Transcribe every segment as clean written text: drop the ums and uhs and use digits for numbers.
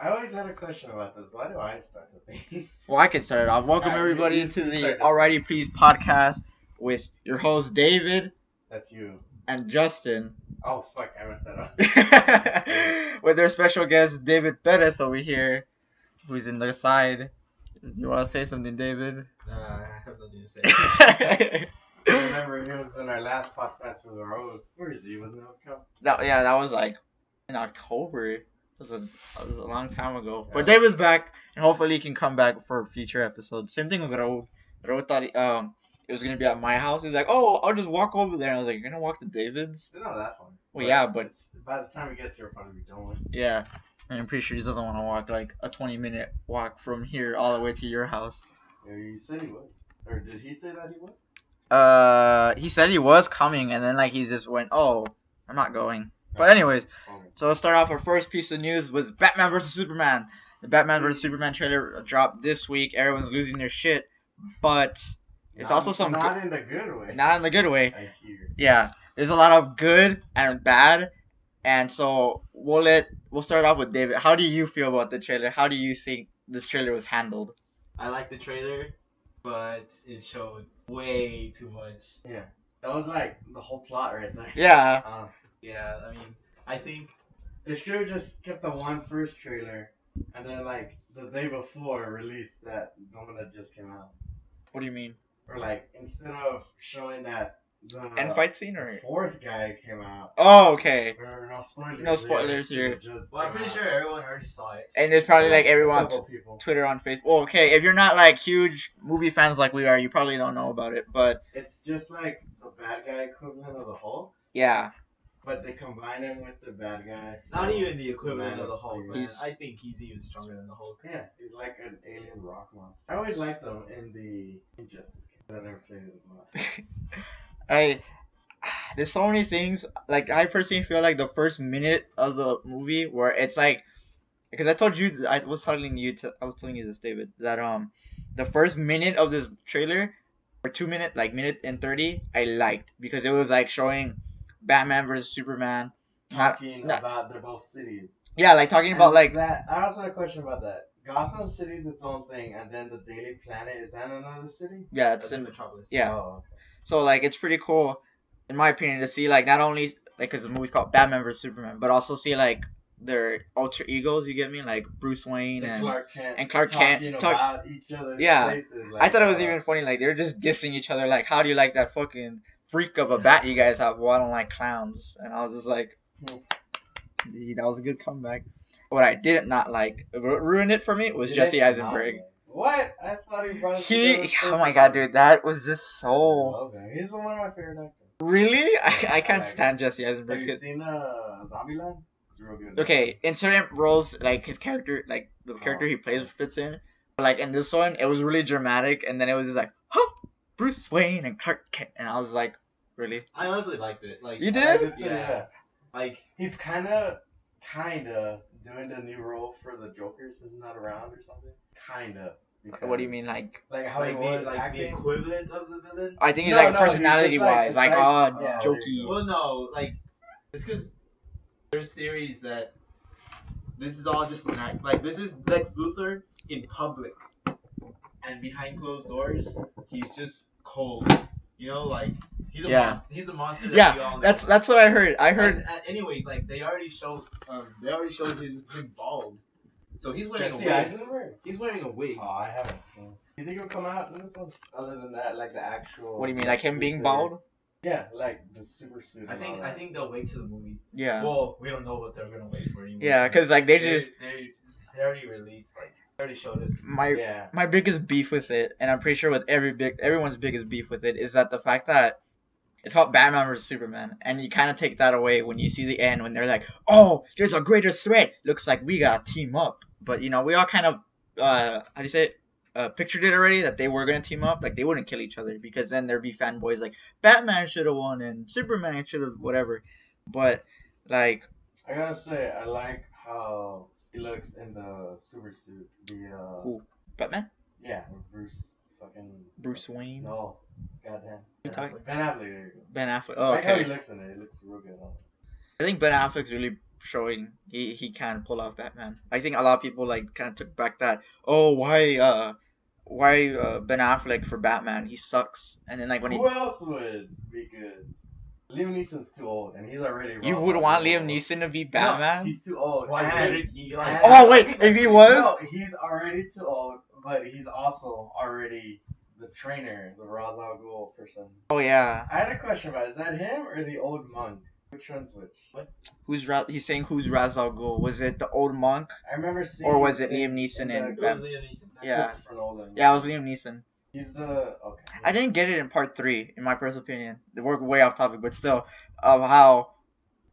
I always had a question about this. Why do I start the thing? Well, I can start it off. Welcome Alright, everybody you into the start this Alrighty one. Please podcast with your host David That's you. and Justin, Oh fuck, I messed that up. with our special guest David Perez over here, who's in the side. You want to say something, David? I have nothing to say. Remember, he was in our last podcast for the road. Where is he? Wasn't that that was like in October. That was a long time ago. But David's back, and hopefully he can come back for future episodes. Same thing with Raul. Raul thought it was gonna be at my house. He was like, "Oh, I'll just walk over there." And I was like, "You're gonna walk to David's?" It's not that fun. Well, yeah, but by the time he gets here, it'll probably be done with. yeah, and I'm pretty sure he doesn't want to walk like a 20-minute walk from here all the way to your house. Yeah, he said he would. Or did he say that he would? He said he was coming, and then like he just went, "Oh, I'm not going." But anyways, so let's start off our first piece of news with Batman vs Superman. The Batman vs Superman trailer dropped this week. Everyone's losing their shit, but it's also some not in the good way. Not in the good way. I hear. Yeah, there's a lot of good and bad, and so we'll start off with David. How do you feel about the trailer? How do you think this trailer was handled? I like the trailer, but it showed way too much. Yeah, that was like the whole plot right there. Yeah. Yeah, I mean, I think they should have just kept the first trailer, and then like the day before released the one that just came out. What do you mean? Or like instead of showing that the end fight scene or fourth guy came out. Oh, okay. No spoilers. No spoilers here. Well, I'm pretty sure everyone already saw it. And it's probably like everyone on Twitter, on Facebook. Well, okay, if you're not like huge movie fans like we are, you probably don't know about it. But it's just like the bad guy equivalent of the Hulk. Yeah. But they combine him with the bad guy. Not even the equivalent of the Hulk, man. He's, I think he's even stronger than the Hulk. Yeah, he's like an alien rock monster. I always liked him in the Injustice game, but I never played it a lot. There's so many things. Like, I personally feel like the first minute of the movie where it's like, because I told you, I was telling you this, David, that the first minute of this trailer, or 2 minutes, like minute and 30, I liked because it was like showing Batman versus Superman. Talking about they're both cities. Yeah, like talking about like that. I also have a question about that. Gotham City is its own thing, and then the Daily Planet is that another city? Yeah, it's in Metropolis. Yeah. Oh, okay. So like it's pretty cool, in my opinion, to see like not only like because the movie's called Batman vs Superman, but also see like their alter egos. You get me? Like Bruce Wayne and Clark Kent about each other's places, like, I thought it was even funny. Like they were just dissing each other. Like, how do you like that fucking freak of a bat you guys have? Well, I don't like clowns. And I was just like, that was a good comeback. What I did not like, ruined it for me, was Jesse Eisenberg. What? I thought he brought it Oh my god, dude, that was just so. Okay, he's one of my favorite actors. Really? I can't stand Jesse Eisenberg. Have you seen Zombieland? It's real good. Okay, in certain roles, like his character, like the character he plays fits in. But like in this one, it was really dramatic, and then it was just like, huh, Bruce Wayne and Clark Kent, and I was like, really? I honestly liked it. Like, you did? It too, yeah. Like he's kinda doing the new role for the Joker since he's not around or something. Kinda. What do you mean, like how he was like the equivalent of the villain? I think he's like personality wise, like yeah, jokey. Well, no, like it's because there's theories that this is all just an act. Like this is Lex Luthor in public, and behind closed doors, he's just cold. You know, like he's a monster. He's a monster. That we all know. That's what I heard. And anyways, like they already showed him bald. So he's wearing Jesse a wig. Eisenberg? He's wearing a wig. Oh, I haven't seen. You think he'll come out in this one? Other than that, like the actual. What do you mean, like him being bald? Yeah, like the super suit. I think they'll wait to the movie. Yeah. Well, we don't know what they're gonna wait for anymore. Yeah, because like they already released, like they already showed us. My biggest beef with it, and I'm pretty sure with everyone's biggest beef with it, is that the fact that it's called Batman vs Superman, and you kind of take that away when you see the end when they're like, oh, there's a greater threat. Looks like we gotta team up. But you know, we all kind of how do you say it? Pictured it already that they were gonna team up. Like they wouldn't kill each other because then there'd be fanboys like Batman should have won and Superman should have whatever. But like, I gotta say, I like how he looks in the super suit. Who? Batman? Yeah, Bruce Wayne. No, goddamn. You're talking Ben Affleck. There you go. Ben Affleck. I Oh, like how okay. he looks in it. It looks real good on it. I think Ben Affleck's really showing he can pull off Batman. I think a lot of people like kind of took back that, oh, why Ben Affleck for Batman? He sucks. And then like when Who else would be good? Liam Neeson's too old, and he's already. you Ra's would al want Ghul. Liam Neeson to be Batman? No, he's too old. Why and- did he like? Oh wait, if he was, No, he's already too old, but he's also already the trainer, the Ra's al Ghul person. oh yeah, I had a question about: is that him or the old monk? Which one's which? What? he's saying who's Ra's al Ghul? Was it the old monk I remember seeing. or was it in- Liam Neeson in the- and It was Batman? Liam Neeson. Yeah. Christopher Nolan. Yeah, it was Liam Neeson. He's the okay. I didn't get it in part 3, in my personal opinion. We're way off topic, but still, of how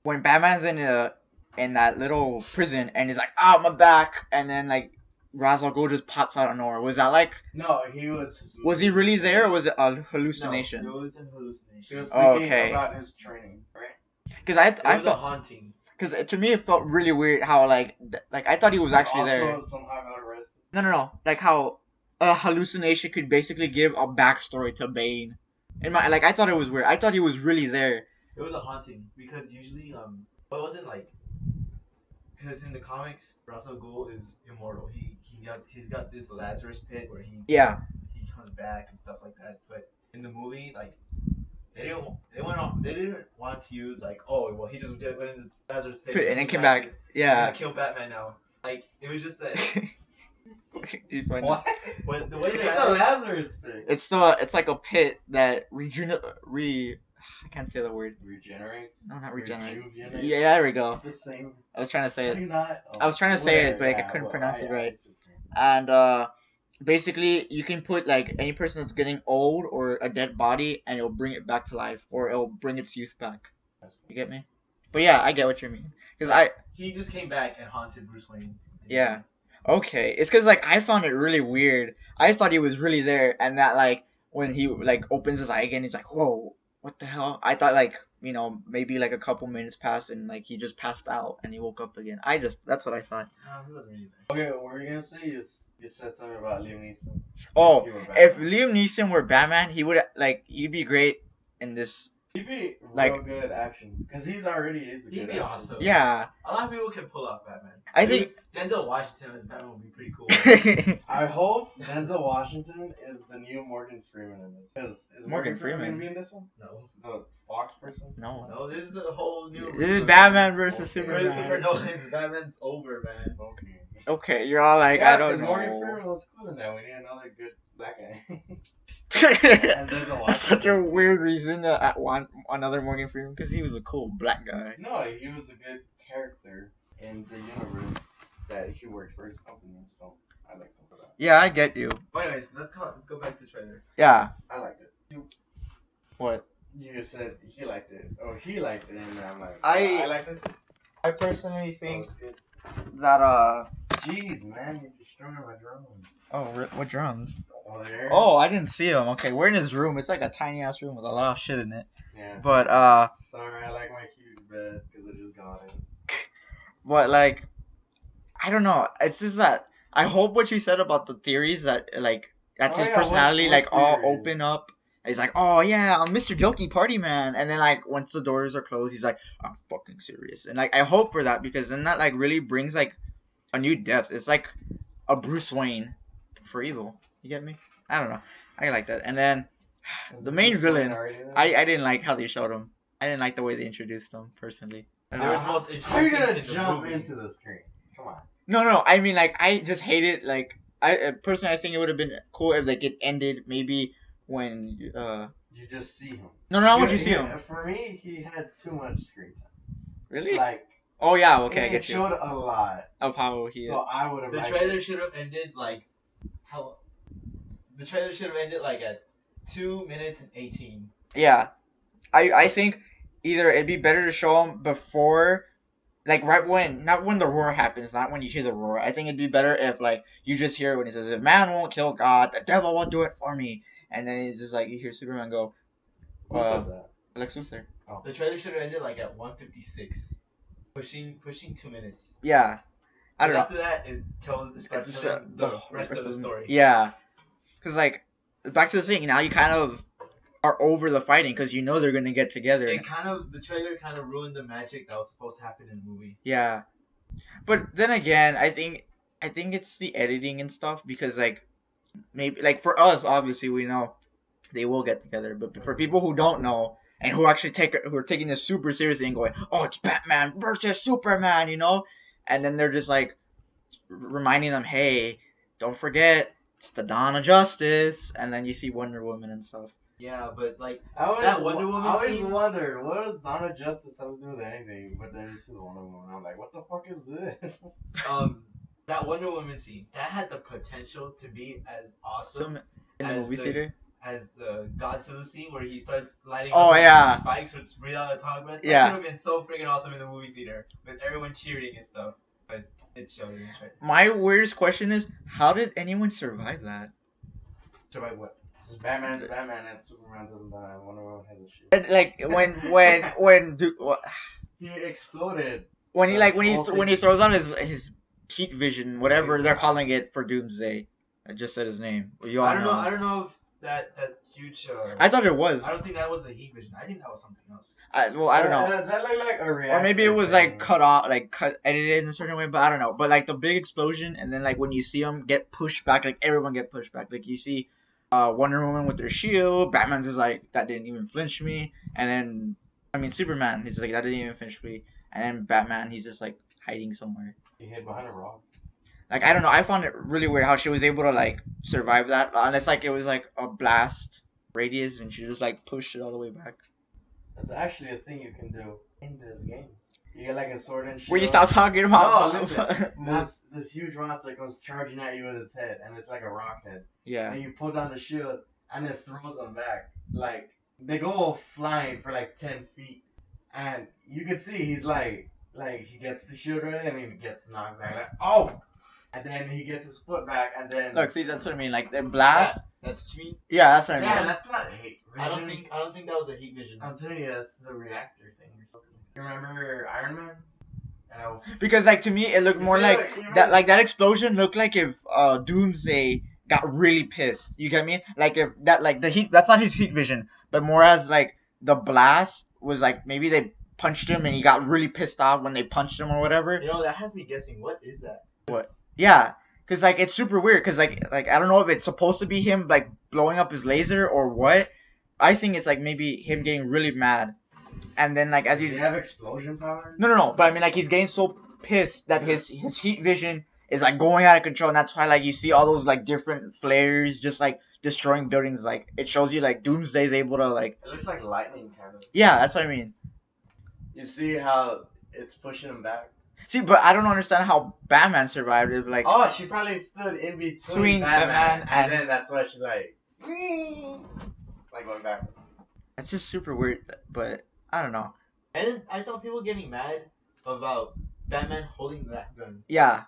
when Batman's in that little prison and he's like, "Ah, my back," and then like Ra's al Ghul just pops out of nowhere. Was that like, No, he was. was he really there or was it a No, hallucination? it was a He hallucination. was Oh, thinking okay. about his training, right? Because It I was a felt, haunting. because to me it felt really weird how like I thought he was actually also there. somehow got arrested. No, like how a hallucination could basically give a backstory to Bane. In my I thought it was weird. I thought he was really there. It was a haunting because usually well, it wasn't like because in the comics Ra's al Ghul is immortal. He's got this Lazarus pit where he Yeah. comes back and stuff like that. But in the movie, like they didn't want to use like, oh well, he just went into Lazarus pit And then came back. He's Yeah. gonna kill Batman now. Like it was just that. You find it. What? But the way they It's had a it- Lazarus pit. It's like a pit that I can't say the word. Regenerates. No, not regenerate. Rejuvenates. Yeah, there we go. It's the same. I was trying to say How it. do you not? I was trying to say it, but I yeah, couldn't well, pronounce it right. it's okay. And basically you can put like any person that's getting old or a dead body and it'll bring it back to life or it'll bring its youth back. You get me? But yeah, I get what you mean. Cause he just came back and haunted Bruce Wayne. yeah. Okay. It's cause like I found it really weird. I thought he was really there and that like when he like opens his eye again, he's like, whoa, what the hell? I thought like, you know, maybe like a couple minutes passed and like he just passed out and he woke up again. That's what I thought. No, he wasn't really there. Okay, what were you gonna say? You said something about Liam Neeson. Oh, You were if Batman. Liam Neeson were Batman, he'd be great in this. He'd be like- real good action because he's already is a He'd good be actor. awesome. Yeah, A lot of people can pull off Batman. I Dude, think. Denzel Washington as Batman would be pretty cool. I hope Denzel Washington is the new Morgan Freeman in this. Because is Morgan Morgan Freeman? Freeman gonna be in this one? No, The Fox person? No. no, this is the whole new. This is Batman versus Okay. Superman. Christopher Nolan's Batman's over, man. Okay. Okay, you're all like, yeah, I don't 'cause Morgan know. Freeman was cool in that. We need another good black guy. That's such a weird reason to want another Morgan Freeman because he was a cool black guy. No, he was a good character in the universe that he worked for his company, so I liked him for that. Yeah, I get you. But anyways, let's go back to the trailer. Yeah. I liked it. What? You said he liked it. Oh, he liked it, and I'm like, I- I liked it too. I personally That think was good. that Jeez, man, you're destroying my drums. what drums? Oh, there. Oh, I didn't see him. Okay, we're in his room. It's like a tiny ass room with a lot of shit in it. Yeah. But Sorry, I like my huge bed because I just got it. But like, I don't know. It's just that I hope what you said about the theories that like that's Oh, his yeah, what- personality, what like all theories? open up. He's like, oh yeah, I'm Mr. Jokey Party Man, and then like once the doors are closed, he's like, I'm fucking serious, and like I hope for that because then that like really brings like a new depth. It's like a Bruce Wayne for evil. You get me? I don't know. I like that. And then the main Bruce villain, Wayne already there? I didn't like how they showed him. I didn't like the way they introduced him personally. I don't They know. were supposed to How are you introduce him gonna in the jump movie. into the screen? Come on. No, I mean like I just hate it. Like I personally, I think it would have been cool if like it ended maybe when You just see him. No, not when you He- see him. For me, he had too much screen time. Really? Like, Oh yeah, okay, I it get you. showed a lot. Of how he. So I would have The liked trailer it. should have ended like how. The trailer should have ended like at 2 minutes and 18. Yeah, I think either it'd be better to show him before, like right when, not when the roar happens, not when you hear the roar. I think it'd be better if like you just hear when he says, "If man won't kill God, the devil will do it for me," and then he's just like you hear Superman go, Who said that? Lex Luthor. The trailer should have ended like at 1:56, pushing 2 minutes. Yeah, I don't know. After that, it starts It's, telling the rest of the story. Yeah, because like back to the thing. Now you kind of are over the fighting because you know they're gonna get together. The trailer kind of ruined the magic that was supposed to happen in the movie. Yeah, but then again, I think it's the editing and stuff because like maybe like for us, obviously we know they will get together, but for people who don't know and who actually who are taking this super seriously and going, oh, it's Batman versus Superman, and then they're just like reminding them, hey, don't forget it's the dawn of justice, and then you see Wonder Woman and stuff. Yeah, but like that Wonder Woman I always wondered, what does Dawn of Justice have to do with anything? But then you see the Wonder Woman, I'm like, what the fuck is this? That Wonder Woman scene that had the potential to be as awesome in the movie theater as the Godzilla scene where he starts lighting up spikes with breathe out a tongue breath. Yeah, that could have been so freaking awesome in the movie theater with everyone cheering and stuff. But it showed it. My weirdest question is, how did anyone survive that? Survive what? Batman's Batman and Superman doesn't die. Wonder Woman has a shield. Like he exploded. When he throws on his heat vision, whatever they're calling it for Doomsday. I just said his name. I don't know if that huge. I thought it was. I don't think that was the heat vision. I think that was something else. I don't know. That looked like a reactor. Or maybe it was like edited in a certain way, but I don't know. But like the big explosion, and then like when you see them get pushed back, like everyone get pushed back. Like you see Wonder Woman with their shield. Batman's is like, that didn't even flinch me. And then Superman, he's like, that didn't even flinch me. And then Batman, he's just like hiding somewhere. He hid behind a rock. Like, I don't know. I found it really weird how she was able to like survive that. Unless like it was like a blast radius, and she just like pushed it all the way back. That's actually a thing you can do in this game. You get like a sword and shield. Will you stop talking about? No, listen. this huge monster comes charging at you with its head, and it's like a rock head. Yeah. And you pull down the shield, and it throws them back. Like they go flying for like 10 feet, and you can see he's like he gets the shield ready, and he gets knocked back. Like, oh. And then he gets his foot back, and then look, see, that's what I mean. Like the blast. That's what you mean? Yeah, that's what I mean. Yeah, that's not heat vision. I don't think that was a heat vision. I'm telling you, that's the reactor thing or something. You remember Iron Man? Because like to me, it looked more like that. Like that explosion looked like if Doomsday got really pissed. You get me? Like if that, like the heat. That's not his heat vision, but more as like the blast was like maybe they punched him and he got really pissed off when they punched him or whatever. That has me guessing. What is that? What? Yeah, cause like it's super weird. Cause like I don't know if it's supposed to be him like blowing up his laser or what. I think it's like maybe him getting really mad, and then like as Does he have explosion power? No. But I mean like he's getting so pissed that his heat vision is like going out of control, and that's why like you see all those like different flares just like destroying buildings. Like it shows you like Doomsday is able to like. It looks like lightning kind of. Yeah, that's what I mean. You see how it's pushing him back. See, but I don't understand how Batman survived it. Like, oh, she probably stood in between Batman and then that's why she's like going back. That's just super weird, but I don't know. And I saw people getting mad about Batman holding that gun. Yeah.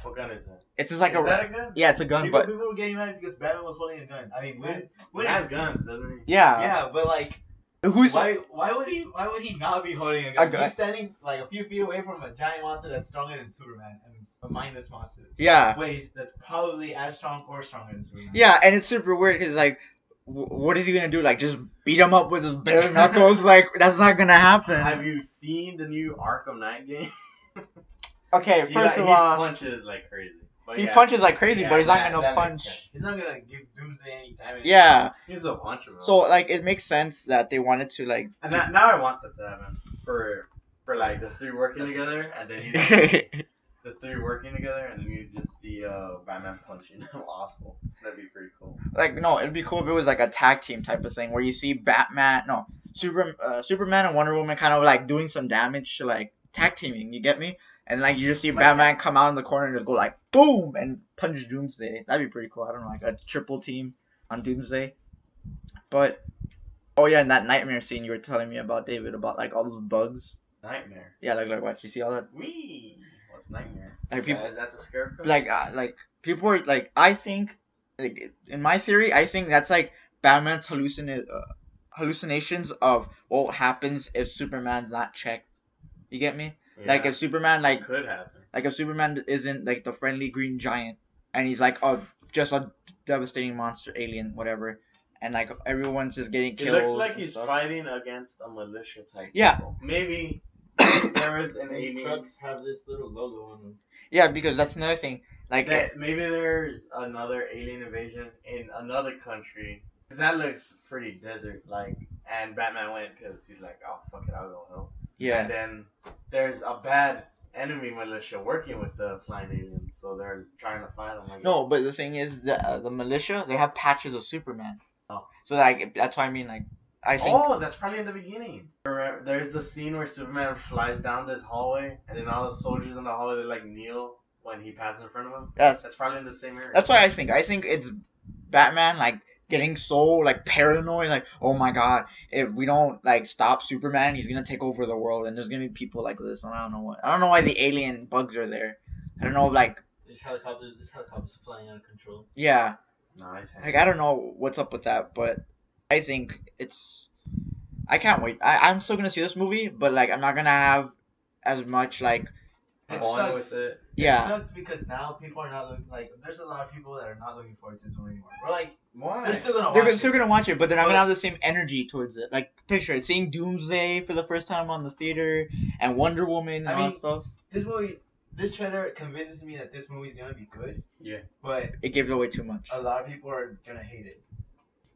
What gun is that? It's just like is that a gun? Yeah, it's a gun, people, but people were getting mad because Batman was holding a gun. I mean, he has guns, doesn't he? Yeah. Yeah, but like. Why would he not be holding a gun? He's standing like a few feet away from a giant monster that's stronger than Superman, and it's a mindless monster. Yeah. Wait, that's probably as strong or stronger than Superman. Yeah, and it's super weird because like, what is he gonna do? Like, just beat him up with his bare knuckles? Like, that's not gonna happen. Have you seen the new Arkham Knight game? Okay, first of all, he punches like crazy. But he punches like crazy, but he's not gonna punch. He's not gonna give Doomsday any time. Yeah. He's a puncher. So like, it makes sense that they wanted to like. And now I want that to happen for like the three working together, and then the three working together, and then you just see Batman punching him. Awesome. That'd be pretty cool. Like no, it'd be cool if it was like a tag team type of thing where you see Superman and Wonder Woman kind of like doing some damage to like tag teaming. You get me? And like you just see Batman come out in the corner and just go like boom and punch Doomsday. That'd be pretty cool. I don't know, like a triple team on Doomsday. But oh yeah, and that nightmare scene you were telling me about, David, about like all those bugs. Nightmare. Yeah, like what? You see all that? Wee. What's nightmare? Like people, is that the Scarecrow? Like people are like, I think, like in my theory, I think that's like Batman's hallucinations of what happens if Superman's not checked. You get me? Yeah. Like if Superman could happen. Like if Superman isn't like the friendly green giant and he's like just a devastating monster alien whatever, and like everyone's just getting It killed. looks like and he's stuff. fighting against a militia type. Yeah. People. Maybe there was an These alien. trucks have this little logo on them. Yeah, because that's another thing. Like, Maybe there's another alien invasion in another country. Cause that looks pretty desert-like. And Batman went because he's like, oh fuck it, I'll go help. yeah, And then there's a bad enemy militia working with the flying aliens, so they're trying to find them. I guess. no, but the thing is, the militia, they have patches of Superman. Oh. So like that's why I mean, like, I think. Oh, that's probably in the beginning. There's a scene where Superman flies down this hallway, and then all the soldiers in the hallway they like kneel when he passes in front of them. That's probably in the same area. That's why I think it's Batman like getting so like paranoid, like, oh my god, if we don't like stop Superman, he's gonna take over the world, and there's gonna be people like this. And I don't know why the alien bugs are there. I don't know, like, This helicopter's flying out of control. yeah, Nice. like I don't know what's up with that, but I think I can't wait. I'm still gonna see this movie, but like I'm not gonna have as much like It Fun sucks. with it. yeah. It sucks because now people are not looking like. There's a lot of people that are not looking forward to this movie anymore. We're like, Why? they're still gonna watch They're it. still gonna watch it, but they're not But- gonna have the same energy towards it. Like, picture it, seeing Doomsday for the first time on the theater, and Wonder Woman and I all mean, that stuff. This trailer convinces me that this movie's gonna be good. Yeah. But It gives away too much a lot of people are gonna hate it.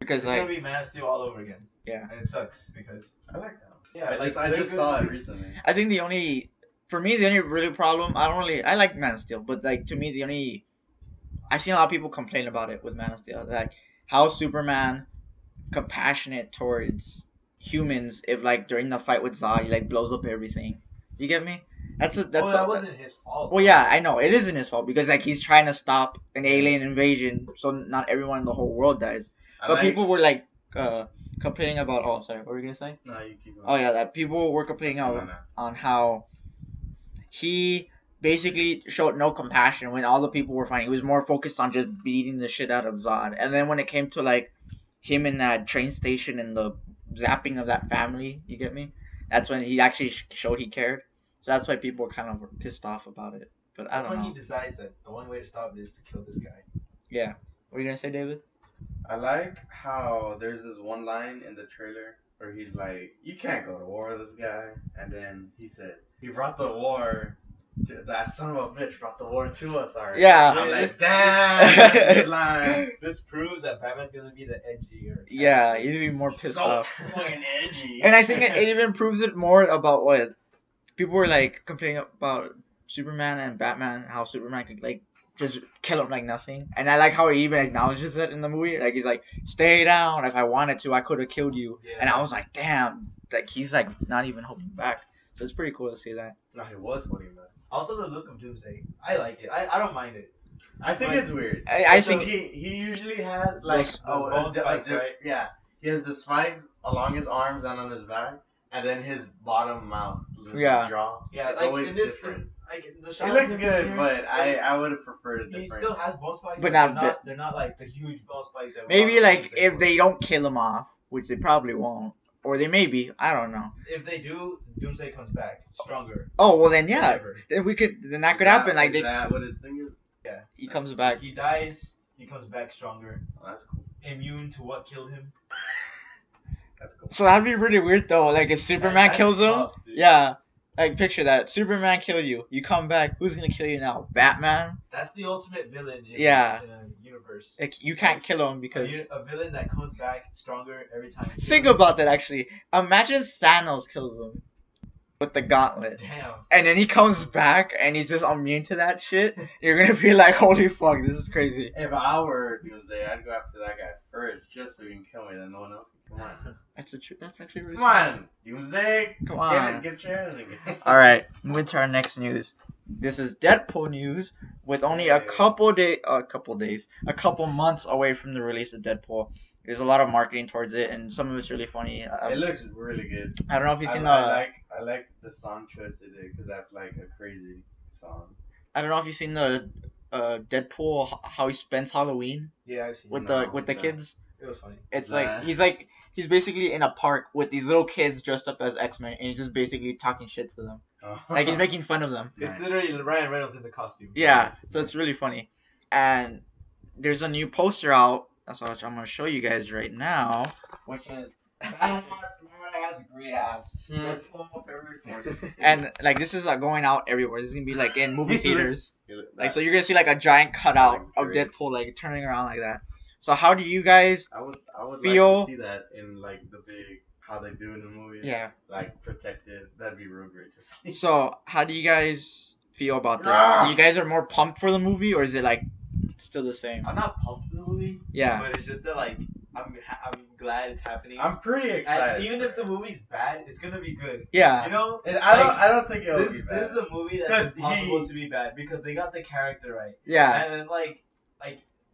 because It's like gonna be Man of Steel all over again. Yeah. And it sucks because I like that. yeah, I just saw it recently. I think the only really problem, I like Man of Steel, but like to me I've seen a lot of people complain about it with Man of Steel, like how Superman compassionate towards humans if like during the fight with Zod he like blows up everything. You get me? that wasn't his fault. Well, yeah, I know it isn't his fault because like he's trying to stop an alien invasion, so not everyone in the whole world dies. But people were like complaining about. Oh, sorry, what were you gonna say? No, you keep going. Oh yeah, that people were complaining on how he basically showed no compassion when all the people were fighting. He was more focused on just beating the shit out of Zod. And then when it came to like him in that train station and the zapping of that family, you get me? That's when he actually showed he cared. So that's why people were kind of pissed off about it. But I That's don't when know. he decides that the only way to stop it is to kill this guy. Yeah. What are you gonna say, David? I like how there's this one line in the trailer where he's like, "You can't go to war with this guy," and then he said, "He brought the war. That son of a bitch brought the war to us already." Yeah. I'm Yeah, like, damn, that's a good line. This proves that Batman's gonna be the edgier. Yeah, he'd be more pissed so off. fucking edgy. And I think it even proves it more about what people were like complaining about Superman and Batman, how Superman could like just kill him like nothing. And I like how he even acknowledges it in the movie. Like he's like, "Stay down. If I wanted to, I could have killed you." Yeah. And I was like, "Damn!" Like he's like not even holding back. So it's pretty cool to see that. No, he was holding that. Also, the look of Doomsday, I like it. I don't mind it. I think But- it's weird. I So think he usually has like Those bone spikes, right? Yeah, he has the spikes along his arms and on his back, and then his bottom mouth, his Yeah. jaw. Yeah, it's like always in this, different. like in the shot It of looks him good, here, but like, I would have preferred it he different. still has bone spikes, But but not they're not like the huge bone spikes that we maybe saw in like Doomsday if War. they don't kill him off, which they probably won't, or they maybe, I don't know. If they do, Doomsday comes back stronger. Oh well, then than yeah, ever. then that could happen. Like is that what his thing is? Yeah. he comes back. He dies, he comes back stronger, Oh, that's cool. immune to what killed him. That's cool. So that'd be really weird though. Like if Superman That's kills him, tough, dude. yeah. Like picture that. Superman killed you. You come back. Who's gonna kill you now? Batman. That's the ultimate villain in, Yeah. in a universe. Like you can't kill him A, because. a villain that comes back stronger every time. you kill Think him. about that actually. Imagine Thanos kills him with the gauntlet. Damn. And then he comes back and he's just immune to that shit. You're gonna be like, holy fuck, this is crazy. If I were Doomsday, I'd go after that guy first, just so he can kill me, then no one else can. Come on. That's actually really Come on, Doomsday. Come on. Get your head in the game. Alright, moving to our next news. This is Deadpool news with only a couple months away from the release of Deadpool. There's a lot of marketing towards it, and some of it's really funny. It looks really good. I don't know if you've seen I like the song choice they did because that's like a crazy song. I don't know if you've seen the Deadpool how he spends Halloween Yeah, I've seen with it. the No, kids. It was funny. It's Nah. he's basically in a park with these little kids dressed up as X-Men, and he's just basically talking shit to them. Like he's making fun of them. It's literally Ryan Reynolds in the costume. Yeah, so it's really funny. And there's a new poster out That's what I'm gonna show you guys right now, which is badass, smart ass, great ass. Deadpool February 4th. And like this is like going out everywhere. This is gonna be like in movie theaters. Like so you're gonna see like a giant cutout of Deadpool like turning around like that. So how do you guys I would feel? like to see that in like the big how they do in the movie. Yeah. Like protected. That'd be real great to see. So how do you guys feel about that? You guys are more pumped for the movie, or is it like still the same? I'm not pumped for the movie. Yeah. But it's just that like I'm glad it's happening. I'm pretty excited. And even if the movie's bad, it's gonna be good. Yeah. You know? I don't think it'll This be bad. is a movie that's impossible to be bad because they got the character right. Yeah. And then like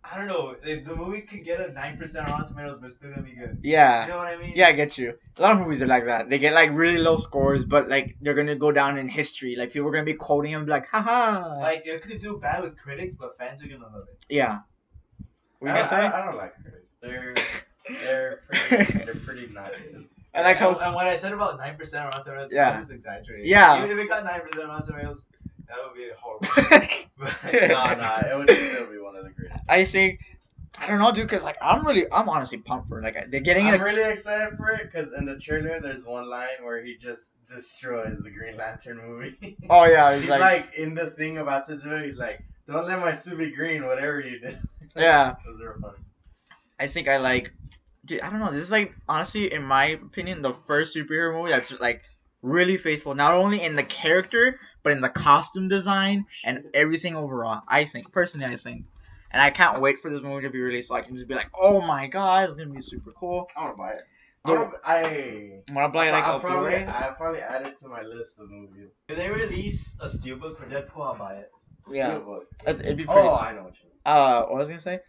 I don't know, the movie could get a 9% Rotten Tomatoes, but it's still gonna be good. Yeah. You know what I mean? Yeah, I get you. A lot of movies are like that. They get like really low scores, but like they're gonna go down in history. Like people are gonna be quoting them, like, haha. Like it could do bad with critics, but fans are gonna love it. Yeah. What you gonna say? I don't like critics. They're pretty not good. I like how. And what I said about 9% Rotten Tomatoes, Yeah. I'm just exaggerating. Yeah. If it got 9% Rotten Tomatoes, that would be horrible. Nah, it would still be one of the greatest. I think. I don't know, dude, cause like I'm honestly pumped for it. Like they're getting I'm it. really excited for it because in the trailer there's one line where he just destroys the Green Lantern movie. Oh yeah, He's like in the thing about to do it. He's like, "Don't let my suit be green, whatever you do." Yeah. Those are funny. I think I like. Dude, I don't know. This is like honestly, in my opinion, the first superhero movie that's like really faithful, not only in the character but in the costume design and everything overall. I think personally, and I can't wait for this movie to be released so I can just be like, oh my god, it's gonna be super cool. I want to buy it. I'm gonna buy like I'll a Blu-ray. probably add it to my list of movies. If they release a steelbook for Deadpool, I'll buy it. Yeah. Steelbook. It'd be pretty. Oh, I know what you mean. What was I gonna say?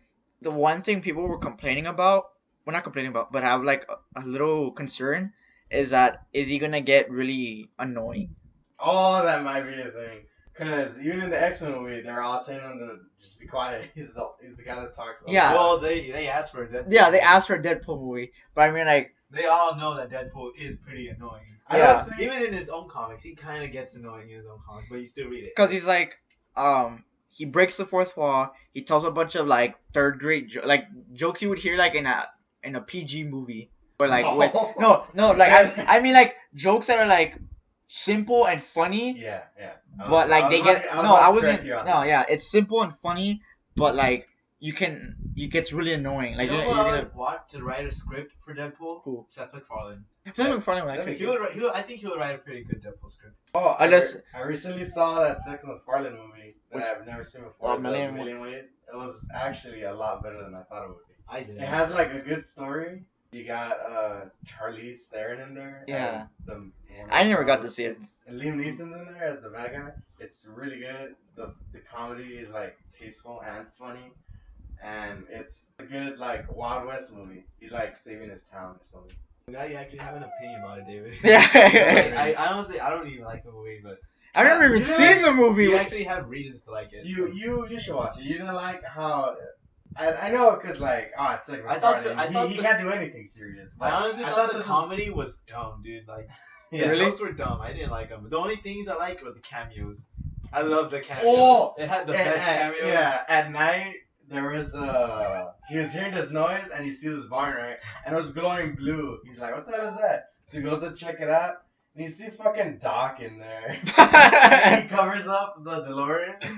The one thing people were complaining about, well, not complaining about, but have like a little concern, is that is he gonna get really annoying? Oh, that might be a thing. Cause even in the X-Men movie, they're all telling him to just be quiet. He's the guy that talks. Yeah. Well, they asked for a Deadpool. Yeah, they asked for a Deadpool movie, but I mean like. They all know that Deadpool is pretty annoying. I Yeah. don't think, Even in his own comics, he kind of gets annoying in his own comics, but you still read it. Cause he's like, he breaks the fourth wall. He tells a bunch of like third grade like jokes you would hear like in a PG movie, or like with no like I mean like jokes that are like simple and funny, Yeah. but like they get it's simple and funny, but like it gets really annoying. Like You know you're who I gonna would want to write a script for Deadpool? Who? Seth MacFarlane. That's funny when That'd actually. be I think he would write a pretty good Deadpool script. Oh, Unless- I recently saw that Sex and MacFarlane movie that Which- I've never seen before. Oh, The Million Ways. It was actually a lot better than I thought it would be. I did. It has like a good story. You got Charlize Theron in there. Yeah. As the I never got to see it. And Liam Neeson's in there as the bad guy. It's really good. The comedy is like tasteful and funny, and it's a good like Wild West movie. He's like saving his town or something. Now you actually have an opinion about it, David. Yeah. I honestly don't even like the movie, but I never even You seen the movie. you actually have reasons to like it. You should watch it. You didn't like how. I know, cause like, it's like I thought he the- can't do anything serious. I honestly I thought the this comedy was dumb, dude. Like Yeah. the Really? jokes were dumb. I didn't like them. The only things I liked were the cameos. I love the cameos. Oh! It had the best cameos. Yeah, at night there was he was hearing this noise and you see this barn, right? And it was glowing blue. He's like, what the hell is that? So he goes to check it out and you see fucking Doc in there. And he covers up the DeLorean. And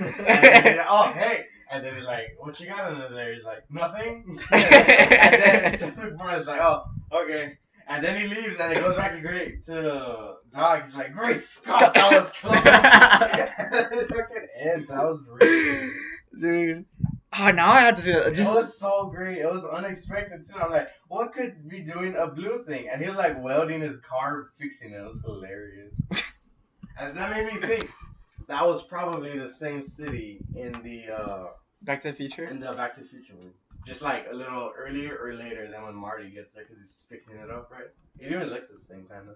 he's like, oh hey. And then he's like, what you got under there? He's like, nothing. And then Seth MacFarlane's like, oh, okay. And then he leaves and it goes back to Doc. He's like, great Scott, that was close. And then it fucking ends. That was really good. Dude. Oh, now I have to see that. It was so great. It was unexpected too. I'm like, what could be doing a blue thing? And he was like welding his car, fixing it. It was hilarious. And that made me think that was probably the same city in the Back to the Future. Back to the Future movie. Just like a little earlier or later than when Marty gets there because he's fixing it up, right? It even looks the same kind of.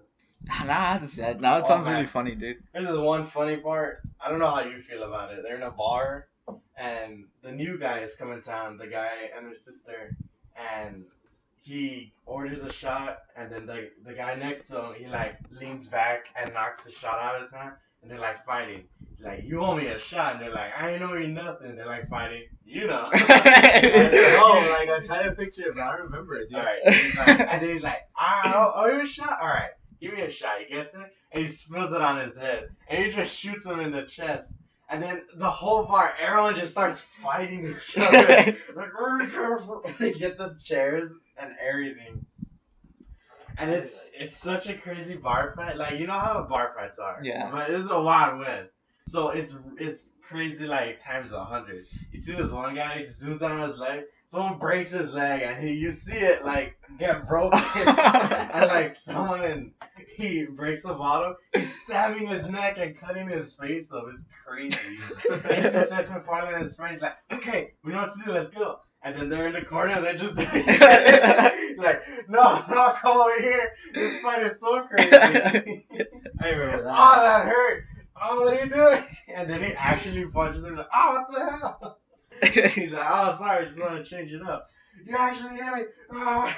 Now I have to see that. Now it Oh, sounds man. really funny, dude. There's this one funny part. I don't know how you feel about it. They're in a bar, and the new guy is coming to town, the guy and their sister, and he orders a shot, and then the guy next to him, he like leans back and knocks the shot out of his hand, and they're like fighting. He's like, you owe me a shot. And they're like, I ain't know you nothing. They're like fighting. You know. Oh, like I'm trying to picture it, but I don't remember it, dude. All right. And then he's like, I'll owe you a shot. All right, give me a shot. He gets it and he spills it on his head and he just shoots him in the chest. And then the whole bar, everyone just starts fighting each other. Like, very careful. They get the chairs and everything. And it's such a crazy bar fight. Like, you know how bar fights are. Yeah. But this is a Wild West. So it's crazy, like, times 100. You see this one guy, he just zooms down on his leg. Someone breaks his leg and you see it, like, get broken. And, like, he breaks a bottle. He's stabbing his neck and cutting his face up. It's crazy. He just said to McFarlane and his friends, like, okay, we know what to do, let's go. And then they're in the corner, they're just like, no, come over here. This fight is so crazy. I remember that. Oh, that hurt. Oh, what are you doing? And then he actually punches him, like, oh, what the hell? He's like, oh, sorry, I just want to change it up. You actually hit me. Oh.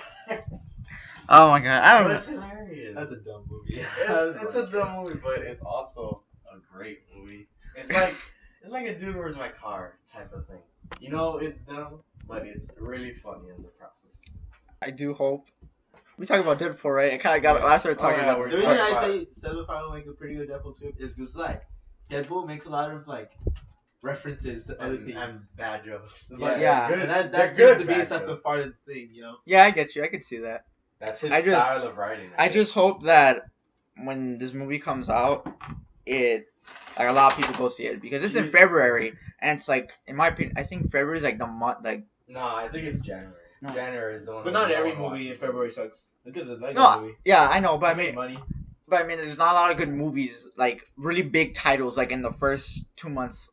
Oh my god, I don't That's know. hilarious. That's a dumb movie. It's a dumb movie, but it's also a great movie. It's like a Dude, Where's My Car type of thing. You know, it's dumb, but it's really funny in the process. I do hope. We talked about Deadpool, right? I kind of got it. I started talking yeah, about we're The reason talking I about- say Stephen Fry will make a pretty good Deadpool script is because like Deadpool makes a lot of like references to other things. And bad jokes. Yeah, But yeah. they're good. And that They're seems good to be bad Stephen jokes. Fry's thing, you know. Yeah, I get you. I could see that. That's his I just- style of writing. I just hope that when this movie comes out, like a lot of people go see it because it's in Jesus. February and it's like, in my opinion, I think February is like the month, like No, I think it's January. No. January is the one. But that not no every one movie in watches. February sucks. Look at the Lego No, movie. yeah, I know, but I They mean, made money. there's not a lot of good movies, like really big titles, like in the first 2 months,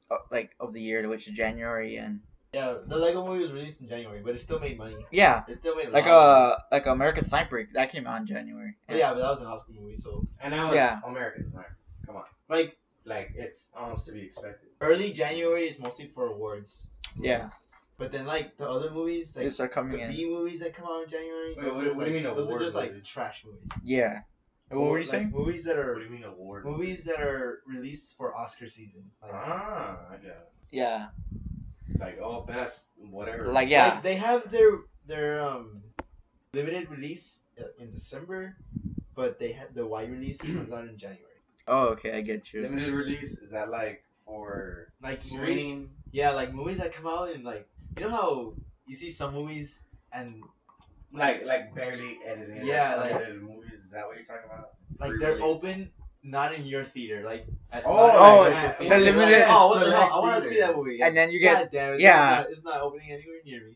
of the year, which is January and Yeah, the Lego movie was released in January, but it still made money. yeah, It still made a like lot of money. like American Sniper that came out in January. But yeah, but that was an Oscar movie, so And that was Yeah. American Sniper. Come on. like Like, it's almost to be expected. early January is mostly for awards. Yeah, But then like the other movies, they like start coming the in. B movies that come out in January, Wait, those what are, do you mean those are award just like movies? trash movies. Yeah. What were you Like, saying? Movies that What are do you mean award? movies that are released for Oscar season. Like, Ah, I got it. Yeah, Like, oh, best, whatever. like yeah, like they have their limited release in December, but they had the wide release comes out in January. oh okay, I get you. Limited release, is that like for Like movies, screening? yeah, like movies that come out in like you know how you see some movies and Like barely edited. Yeah, like- unedited movies. Is that what you're talking about? like Pre-release? they're open not in your theater, like at, Oh, not oh, in like, your the theater. limited Like, oh, what the select hell? I want to theater. see that movie. And then you get God damn it, yeah. it's not opening anywhere near me.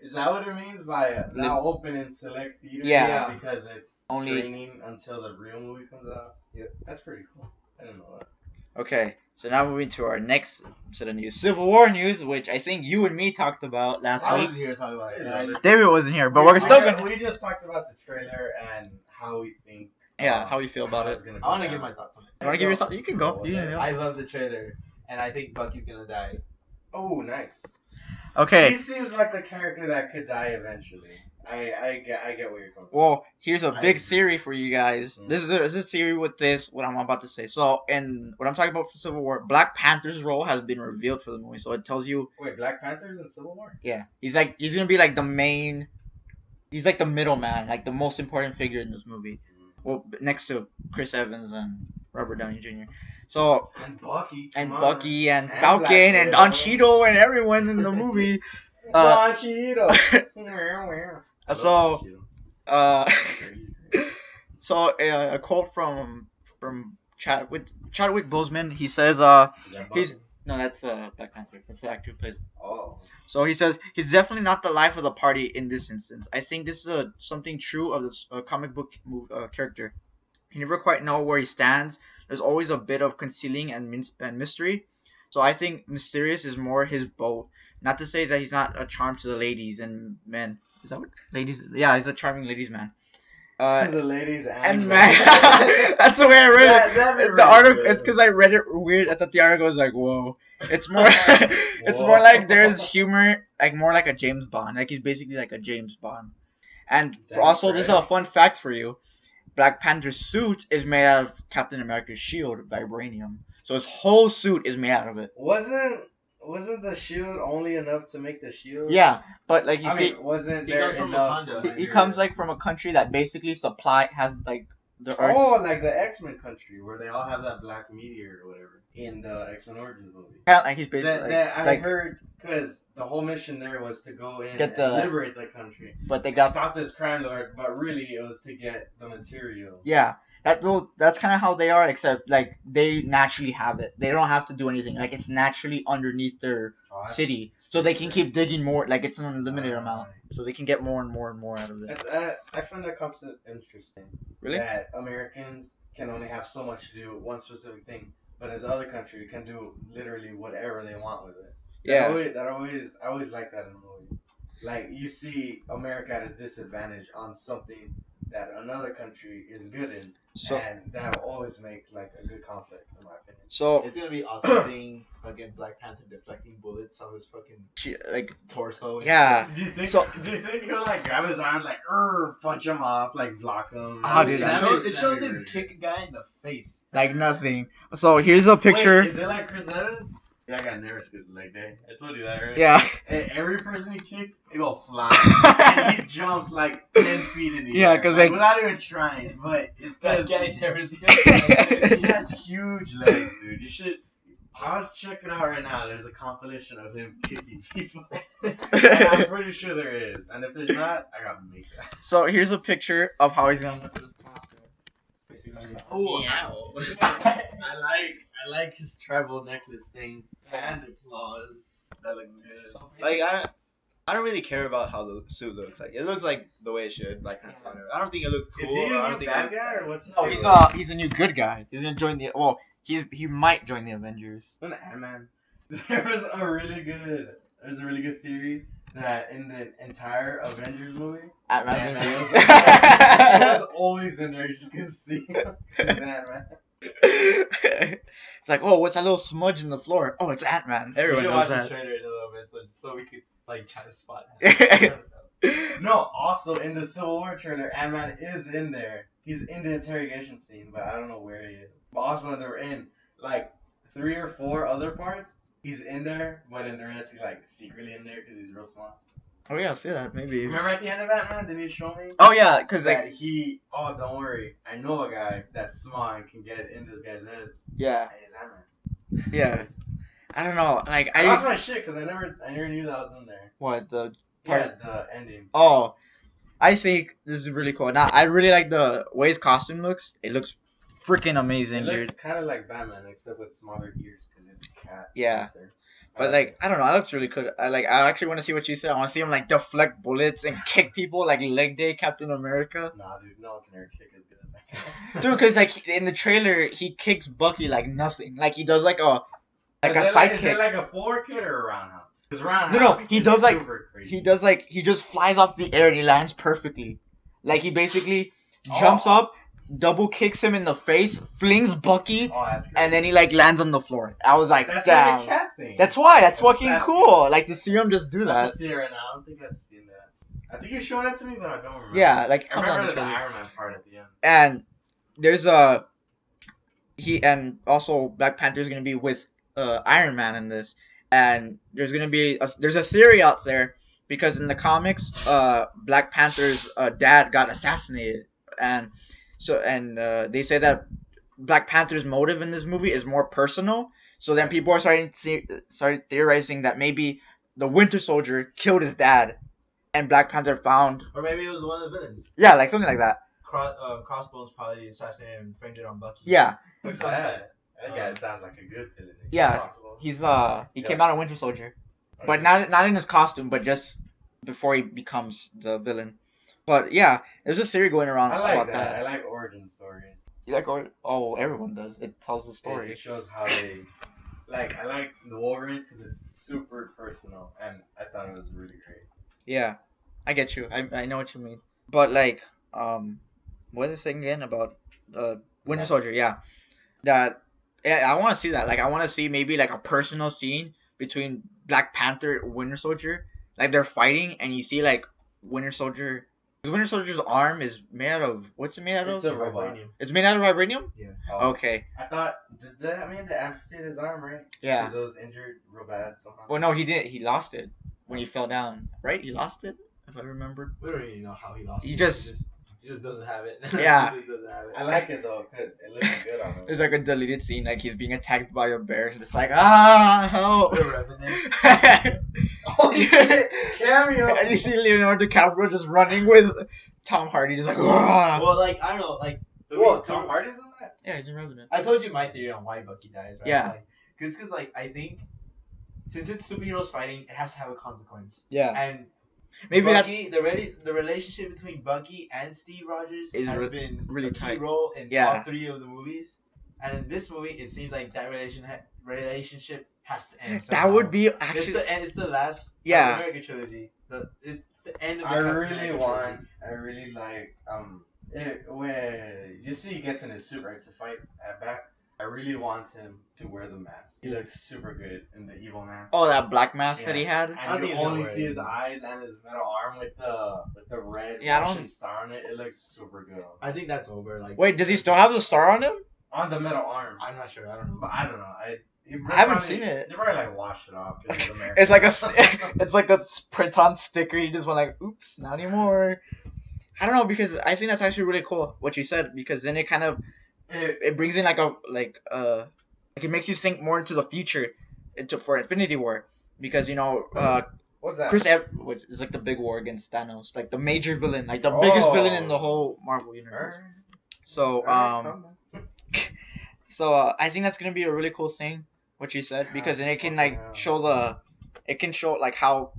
Is that what it means by now open in select theaters? Yeah. Because it's Only- screening until the real movie comes out. Yep. That's pretty cool. I didn't know that. Okay, so now moving to our next set of news, Civil War news, which I think you and me talked about last I week. wasn't here to talk about it. Yeah. and I- David wasn't here, but we're still gonna. We just talked about the trailer and how we think. Yeah, how you feel about how it? it's gonna I want to go give down. my thoughts on it. You wanna give your thoughts? You can go. You can go. I love the trailer, and I think Bucky's gonna die. Oh, nice. Okay. He seems like the character that could die eventually. I get where you're coming from. Well, here's a I big agree. theory for you guys. Mm. This is a theory with what I'm about to say. So, in what I'm talking about for Civil War, Black Panther's role has been revealed for the movie. So it tells you, Wait, Black Panther's in Civil War? yeah, he's gonna be like the main. He's like the middleman, like the most important figure in this movie. Well, next to Chris Evans and Robert Downey Jr. So And Bucky. and come on. Bucky and And Falcon Black and Widow. Don Cheadle and everyone in the movie. Don Cheadle. So, uh, so a quote from Chadwick Boseman. He says, he's no, that's Black Panther. That's the actor who plays. Oh. So he says he's definitely not the life of the party in this instance. I think this is something true of this comic book character. You never quite know where he stands. There's always a bit of concealing and mystery. So I think mysterious is more his boat. Not to say that he's not a charm to the ladies and men. Is that what ladies? Yeah, he's a charming ladies man. The ladies And man, that's the way I read it. That'd be The really article, good. it's because I read it weird. I thought the article was like, whoa. It's more, it's more like there's humor, like more like a James Bond. Like he's basically like a James Bond. And That's also, this is a right. fun fact for you. Black Panther's suit is made out of Captain America's shield, vibranium. So his whole suit is made out of it. Wasn't the shield only enough to make the shield? Yeah, but like you I see, mean, wasn't He there comes from enough? Wakanda. he comes like from a country that basically has like the Earth's. Oh, like the X-Men country where they all have that black meteor or whatever in the X-Men Origins movie. Like he's basically That I like heard because the whole mission there was to go in Get and the- liberate the country, but they got stop this crime lord, but really it was to get the material. yeah. That's kind of how they are, except like they naturally have it. They don't have to do anything. Like it's naturally underneath their Oh, that's- city, so they can keep digging more. Like it's an unlimited amount, Right. so they can get more and more and more out of it. I find that concept interesting. Really? That Americans can only have so much to do with one specific thing, but as other country can do literally whatever they want with it. Yeah. I always like that in a movie. Like you see America at a disadvantage on something that another country is good in, So and that will always make like a good conflict, in my opinion. so It's gonna be awesome seeing fucking Black Panther deflecting bullets on his fucking like torso. and yeah. Do you think? So- do you think he'll like grab his arms, like, punch him off, like block him? Oh, dude, It that shows, That'd shows be him really kick a guy in the face. Like nothing. So here's a picture. Wait, is it like Chris Evans? Yeah, I got nervous because leg day. I told you that, right? Yeah. Hey, every person he kicks, they go flying. And he jumps like 10 feet in the Yeah, air. 'cause, like, like- without even trying. But it's That because guy never skipped. he has huge legs, dude. You should. I'll check it out right now. There's a compilation of him kicking people. And I'm pretty sure there is. And if there's not, I gotta make that. So here's a picture of how he's gonna look with this costume. Oh, Meow. I like his tribal necklace thing and the claws. That looks good. Like I don't really care about how the suit looks. Like it looks like the way it should. Like I don't think it looks cool. Is he I a don't new think bad it looks guy or bad. what's? No, he's a new good guy. He's gonna join the he might join the Avengers. An Ant-Man. There's a really good theory that in the entire Avengers movie, Ant-Man's Ant-Man gonna was, be he was always in there. You just couldn't see him. It's Ant-Man. It's like, oh, what's that little smudge in the floor? Oh, it's Ant-Man. We Everyone should knows watch the that. trailer in a little bit so we could like try to spot him. No, also in the Civil War trailer, Ant-Man is in there. He's in the interrogation scene, but I don't know where he is. But also they're in like 3 or 4 other parts. He's in there, but in the rest he's like secretly in there because he's real smart. Oh yeah, I'll see that maybe. Remember at the end of Ant-Man, did he show me? Oh yeah, because That like oh, don't worry, I know a guy that's smart and can get in this guy's head. yeah, And he's Ant-Man. yeah. I don't know. Like I lost my shit because I never knew that was in there. what the Yeah, the ending. oh, I think this is really cool. Now I really like the way his costume looks. It looks freaking amazing, It looks dude. kind of like Batman, except with smaller ears because it's a cat. Yeah. right there. But like I don't know, that looks really good. I actually want to see what you said. I want to see him like deflect bullets and kick people like leg day Captain America. Nah, dude, no one can ever kick as good as that guy. Dude, because like in the trailer he kicks Bucky like nothing. Like he does like a Is it sidekick. like a forward kick or a roundhouse? Because roundhouse. No, he is does, like- super crazy. He does like he just flies off the air and he lands perfectly. Like he basically jumps Oh. up, double kicks him in the face, flings Bucky, Oh, that's crazy. and then he like lands on the floor. I was like, That's damn. like a cat thing. That's why. That's That's- fucking that's cool. Like to see him just do I have that. to see it right now. I don't think I've seen that. I think you showed that to me, but I don't remember. Yeah, like it I comes out in remember the the trailer. Iron Man part at the end. And there's a and also Black Panther's gonna be with Iron Man in this, and there's gonna be there's a theory out there because in the comics, Black Panther's dad got assassinated, and they say that Black Panther's motive in this movie is more personal. So then people are started theorizing that maybe the Winter Soldier killed his dad, and Black Panther found Or maybe it was one of the villains. yeah, like something like that. Crossbones probably assassinated and framed it on Bucky. Yeah. Who's that? That guy sounds like a good villain. Yeah, Possible. He's he Yeah. came out of Winter Soldier, but Okay. not in his costume, but just before he becomes the villain. But yeah, there's a theory going around I like about that. that. I like origin stories. You like oh everyone does. It tells the story. It shows how they. Like, I like the Wolverines because it's super personal, and I thought it was really great. Yeah, I get you. I know what you mean. But like what is the thing again about Winter Yeah. Soldier? Yeah, I want to see that. Like I want to see maybe like a personal scene between Black Panther and Winter Soldier. Like they're fighting, and you see like Winter Soldier Because Winter Soldier's arm is made out of what's it made out It's of? a robot. Vibranium. It's made out of vibranium. Oh. Okay. I thought did that mean to amputate his arm, right? Yeah. Because it was injured real bad somehow. Well, no, he didn't. He lost it when he fell down. Right? He lost it, if I remember. We don't even know how he lost He it. just- He just doesn't have it. Yeah. He just doesn't have it. I like it though because it looks good on him. There's like a deleted scene, like he's being attacked by a bear, and it's like, help! The Revenant. Holy shit! Cameo. And you see Leonardo DiCaprio just running with Tom Hardy, just like, "Ah!" Well, like, I don't know, like, Whoa, Tom Hardy's on that? Yeah, he's in Revenant. I told you my theory on why Bucky dies, right? Yeah. Like, because, like, I think since it's superheroes fighting, it has to have a consequence. Yeah. And Maybe that's Bucky, the relationship between Bucky and Steve Rogers Is has re- been really a key tight. role in Yeah. all three of the movies. And in this movie, it seems like that relationship has to end. that somehow. would be It's actually. the end. It's the last Yeah. Captain America trilogy. It's the end of the I Captain really America want. trilogy. I really like. When you see he gets in his suit right to fight at back. I really want him to wear the mask. He looks super good in the evil mask. Oh, that black mask that he had. I don't And think you he's gonna only wear see it. his eyes and his metal arm with the red Yeah, I Russian don't- star on it. It looks super good. I think that's over. Like, Wait, does he still have the star on him? On the metal arm. I'm not sure. I don't know. But I don't know. I haven't seen it. They probably like washed it off. 'Cause it's American. It's like it's like a print-on sticker. You just went like, oops, not anymore. I don't know, because I think that's actually really cool what you said, because then it kind of it brings in like it makes you think more into the future for Infinity War, because What's that? which is like the big war against Thanos, like the major villain, like the biggest villain in the whole Marvel universe. Alright. So Alright, calm down. I think that's gonna be a really cool thing what you said, because then it can fucking like hell. show like how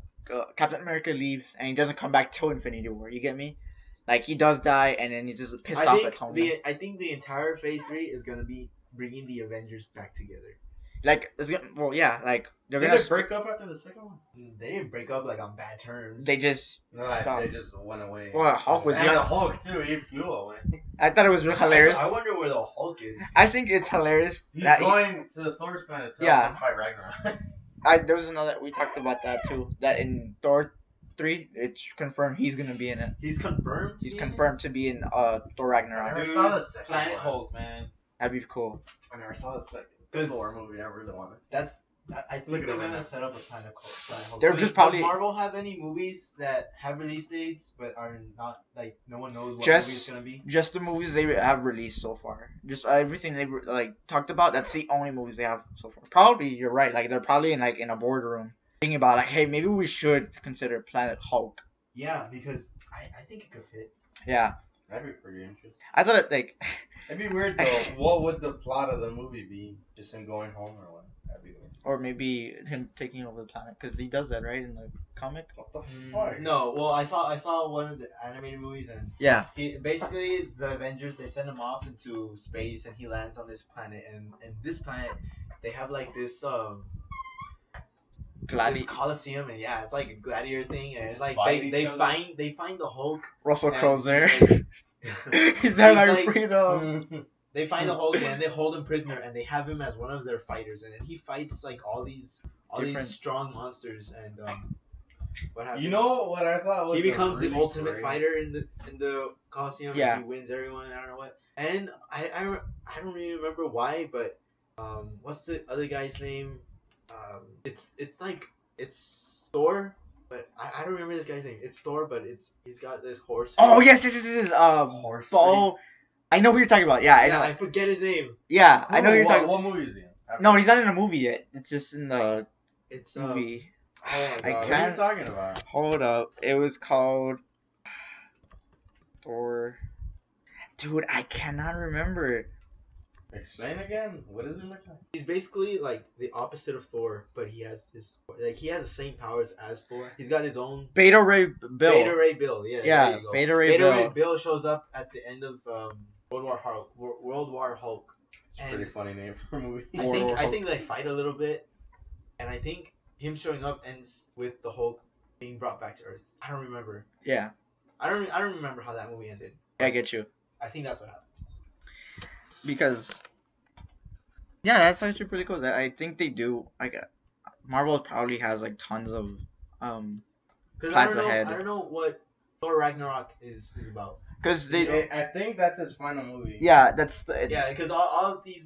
Captain America leaves and he doesn't come back till Infinity War. You get me? Like he does die and then he's just pissed off at Tony. I think the entire Phase 3 is gonna be bringing the Avengers back together. Like they're Did gonna they break up after the second one? They didn't break up like on bad terms. they just No, like, Stop. they just went away. Well, Hulk was and young. the Hulk too. He flew away. I thought it was real hilarious. I wonder where the Hulk is. I think it's hilarious He's that going to Thor's planet to Yeah. fight Ragnarok. there was another we talked about that too. That in Thor 3, it's confirmed he's gonna be in it. He's confirmed. He's to be confirmed to be in Thor Ragnarok. I in it? never saw the Dude, second Planet one. Hulk, man. That'd be cool. I never saw the second 'Cause- Thor movie. I really wanted. I think Look at they're it right gonna now. set up a Planet Hulk. They're Does- just probably- Does Marvel have any movies that have release dates but are not like no one knows what Just- movie it's gonna be? Just the movies they have released so far. Just everything they like talked about. That's the only movies they have so far. Probably you're right. Like they're probably in a boardroom thinking about like, hey, maybe we should consider Planet Hulk. Yeah, because I think it could fit. Yeah, That'd be pretty interesting. I thought it like It'd be weird though. What would the plot of the movie be? Just him going home or what? That'd be weird. or maybe him taking over the planet, because he does that right in the comic. What the fuck? No, well I saw one of the animated movies and Yeah, basically the Avengers they send him off into space and he lands on this planet and this planet they have like this this Coliseum and yeah it's like a gladiator thing and it's Just like fight they each other? find the Hulk. Russell and Crowe's there. they- He's there He's like like- freedom. They find the Hulk and they hold him prisoner and they have him as one of their fighters and then he fights like all these Different- strong monsters and what happens? You know what I thought was He becomes really the ultimate great- fighter in the Coliseum. Yeah. And he wins everyone. And I don't know what. And I don't really remember why, but what's the other guy's name? It's Thor, but I don't remember this guy's name. It's Thor, but he's got this horse. Oh yes. Horse Saul. face. I know who you're talking about. Yeah, I know. I forget his name. Yeah, I know who you're talking. What movie is he in? No, he's not in a movie yet. It's just in the It's movie. Oh my I god. What are can't- you talking about? Hold up. It was called Thor. Dude, I cannot remember. Explain again. What does he look like? He's basically like the opposite of Thor, but he has he has the same powers as Thor. He's got his own Beta Ray Bill. Beta Ray Bill. Yeah. Yeah, there you go. Beta Ray Beta Bill. Ray Bill shows up at the end of World War Hulk. It's a And pretty funny name for a movie. I think they fight a little bit, and I think him showing up ends with the Hulk being brought back to Earth. I don't remember. Yeah, I don't remember how that movie ended. I get you. I think that's what happened. Because, yeah, that's actually pretty cool. That I think they do. Like, Marvel probably has like tons of Because Plans ahead. I don't know what Thor Ragnarok is about. Because they, I think that's his final movie. yeah, that's the, Yeah, because all of these,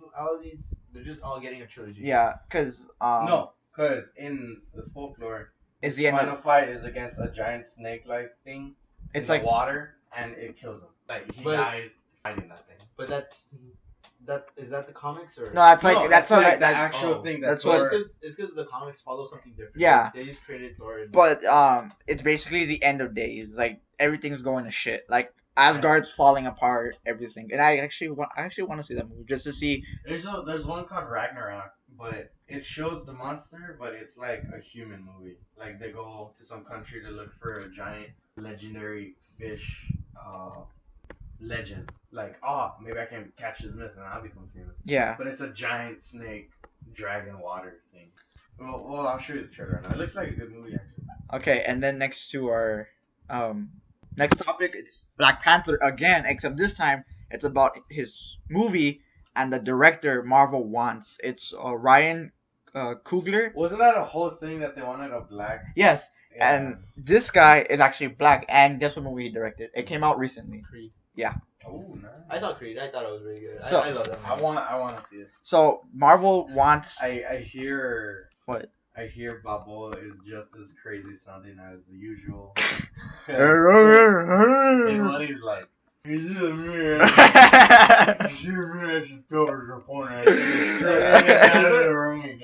they're just all getting a trilogy. yeah, because No, because in the folklore, Is his the end of- final fight is against a giant snake-like thing it's in like the water, and it kills him. Like he But- dies fighting that thing. But is that the comics or? no, that's like No, that's like like the that. actual oh, thing. that's Thor- what- It's because the comics follow something different. Yeah. They just created Thor. But it's basically the end of days. Like everything's going to shit. Like Asgard's falling apart, everything. And I actually want to see that movie just to see. There's one called Ragnarok, but it shows the monster, but it's like a human movie. Like they go to some country to look for a giant legendary fish legend. Like, oh, maybe I can catch this myth and I'll become famous. Yeah. But it's a giant snake dragon water thing. Well, I'll show you the trailer now. It looks like a good movie actually. Okay, and then next to our next topic, it's Black Panther again, except this time it's about his movie and the director Marvel wants. It's Ryan Coogler. Wasn't that a whole thing that they wanted a black? Yes, Yeah. and this guy is actually black, and guess what movie he directed? It came out recently. Creed. Oh, nice. I saw Creed. I thought it was really good. So- I love that. I movie. want to see it. So Marvel wants. I hear What? I hear Balboa is just as crazy sounding as the usual. yeah, And what he's like, "Is it me? Is it me? I should go to the corner."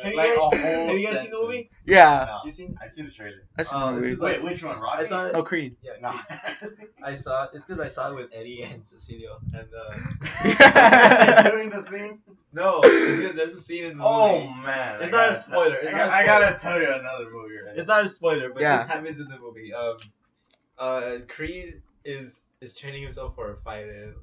Have Like a whole Have you guys seen the sentence. movie? No, You seen? I seen the trailer. That's the movie. this is Wait, which one? Rocky? I saw it. Oh, Creed. Yeah, No. I saw. It's because I saw it with Eddie and Cecilio, and Doing the thing. no, it's because there's a scene in the Oh movie. man. It's I not a gotta spoiler, tell- it's I not a got- I gotta tell you another movie. Right? It's not a spoiler, but Yeah. this happens in the movie. Creed is training himself for a fight, and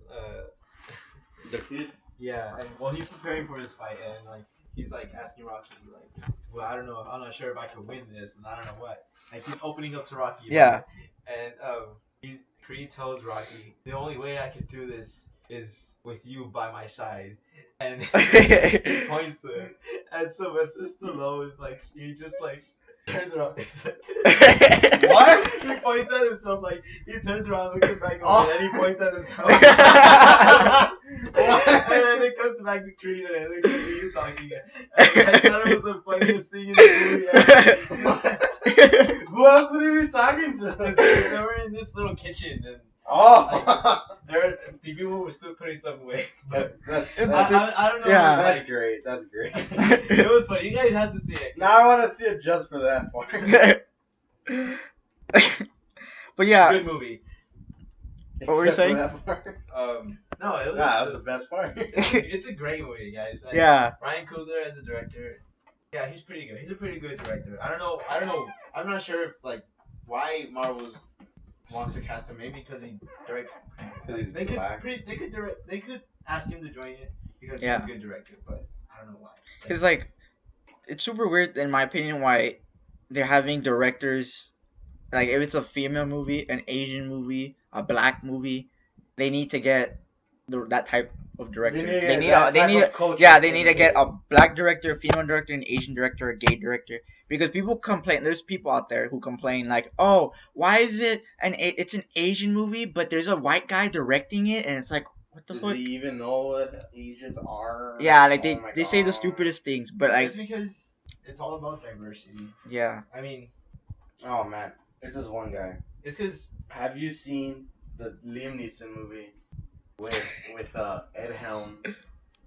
The kid. yeah, and well, he's preparing for his fight, and like he's like asking Rocky, like, well, I don't know, I'm not sure if I can win this, and I don't know what. Like he's opening up to Rocky. Yeah. And Creed tells Rocky, the only way I can do this is with you by my side, and he points to him, and so Mr. Stallone, like, he just like turns around. He's like, What? He points at himself, like he turns around, looks back, Oh. and then he points at himself. What? And then it comes back to Creed, and it looks at you talking. And I thought it was the funniest thing in the movie. Who else would he be talking to? They were in this little kitchen, and Oh. the people were still putting stuff away. But That's I don't know. Yeah. that's Like, great. That's great. it was funny. You guys have to see it. Now I want to see it just for that part. But yeah, Good movie. What were you Except for saying? that part. No, it was. Nah, that was the best part. It's a great movie, guys. And yeah. Ryan Coogler as a director. Yeah, he's pretty good. He's a pretty good director. I don't know. I'm not sure if like why Marvel's wants to cast him. Maybe because he directs. Because he's They could black. They could ask him to join it because Yeah. he's a good director. But I don't know why. Because, like, it's super weird, in my opinion, why they're having directors, like, if it's a female movie, an Asian movie, a black movie, they need to get that type of director. They need to get a black director, a female director, an Asian director, a gay director. Because people complain, there's people out there who complain, like, oh, why is it it's an Asian movie, but there's a white guy directing it, and it's like, what the Does fuck? he even know what Asians are? Yeah, like, Oh my they say the God. stupidest things, but, like, It's because it's all about diversity. yeah. I mean, Oh man, there's this one guy. it's because Have you seen the Liam Neeson movie with Ed Helms?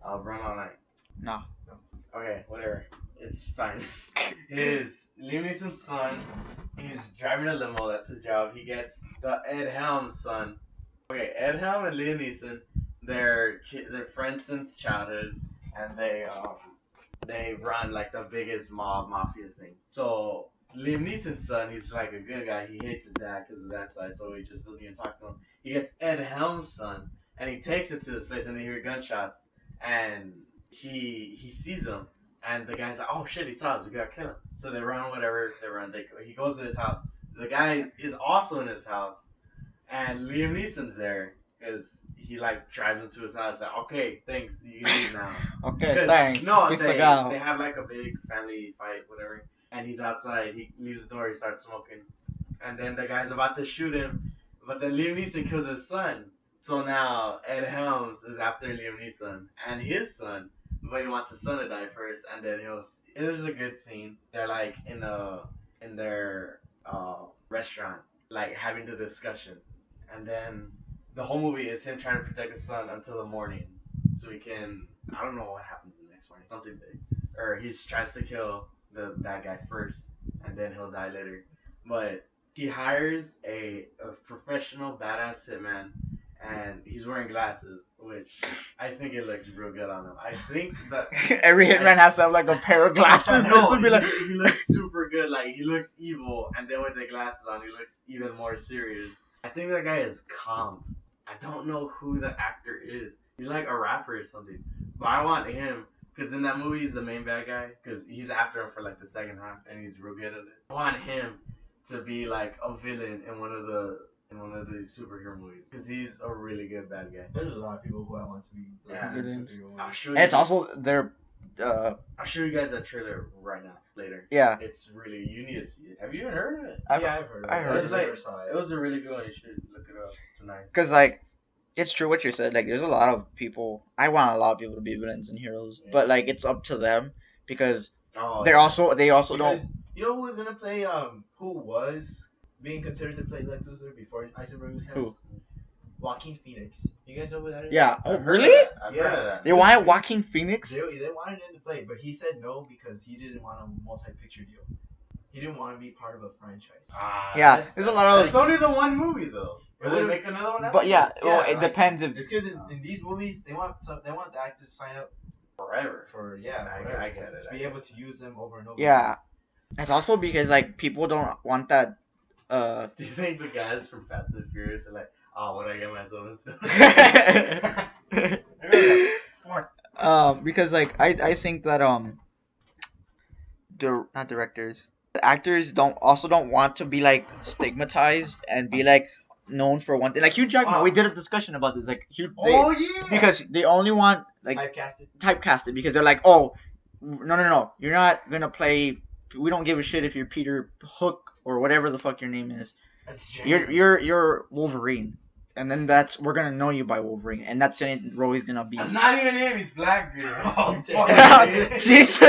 Run All Night. No. Okay, whatever. It's fine. His Liam Neeson's son, he's driving a limo. That's his job. He gets the Ed Helms son. Okay, Ed Helms and Liam Neeson, they're friends since childhood, and they run like the biggest mafia thing. So Liam Neeson's son, he's like a good guy. He hates his dad because of that side, so he just doesn't even talk to him. He gets Ed Helms' son, and he takes him to this place, and they hear gunshots, and he sees him, and the guy's like, oh shit, he saw us, we gotta kill him. So they run, whatever, he goes to his house. The guy is also in his house, and Liam Neeson's there, because he like drives him to his house, like, okay, thanks, you can leave now. Okay, 'Cause- thanks. No, Peace they out. have like a big family fight, whatever. And he's outside. He leaves the door. He starts smoking. And then the guy's about to shoot him But then Liam Neeson kills his son. So now Ed Helms is after Liam Neeson and his son, but he wants his son to die first, and then it was a good scene. They're like in their restaurant, like having the discussion, and then the whole movie is him trying to protect his son until the morning, so he can. I don't know what happens the next morning, something big, or he tries to kill the bad guy first, and then he'll die later. But he hires a professional badass hitman, and he's wearing glasses, which I think it looks real good on him. I think that Every hitman has to have like a pair of glasses. no, to be like, he looks super good. Like he looks evil, and then with the glasses on, he looks even more serious. I think that guy is calm. I don't know who the actor is. He's like a rapper or something. But I want him, because in that movie he's the main bad guy, because he's after him for like the second half, and he's real good at it. I want him to be like a villain in one of these superhero movies, because he's a really good bad guy. There's a lot of people who I want to be Yeah. Villains. superhero I'll movies. show you. and it's also their, I'll show you guys that trailer right now later. yeah. It's really, you need to see it. Have you even heard of it? I've heard of I it. heard I of just it. never saw It it. was a really good one. You should look it up. It's nice. Because like, it's true what you said. Like, there's a lot of people. I want a lot of people to be villains and heroes, Yeah. but like, it's up to them because Oh, they yeah. also Because, don't. you know who was gonna play who was being considered to play Lex Luthor before Eisenberg was cast? Who? Joaquin Phoenix. You guys know who that is? Yeah. Oh, I've heard of really? that. I've heard of that. They wanted Joaquin Phoenix. They wanted him to play, but he said no because he didn't want a multi-picture deal. He didn't want to be part of a franchise. Yeah, That's- there's a lot of- It's only the one movie though. It Will they would- make another one? But yeah, after well, this? it depends if. It's because in these movies they want the actors to sign up Forever. for I forever, get so it, to I be get able to use them over and over. Yeah, it's also because like people don't want that. Do you think the guys from Fast and Furious are like, oh, what I get myself into? Because like I think that not directors, the actors don't want to be like stigmatized and be like known for one thing. Like Hugh Jackman, we did a discussion about this. Like Oh yeah. because they only want like Typecasted. typecasted because they're like, oh, no, you're not gonna play. We don't give a shit if you're Peter Hook or whatever the fuck your name is. That's genuine. You're Wolverine, and then we're gonna know you by Wolverine, and that's the role he's gonna be. That's not even him. He's Blackbeard. Oh, damn. Jesus,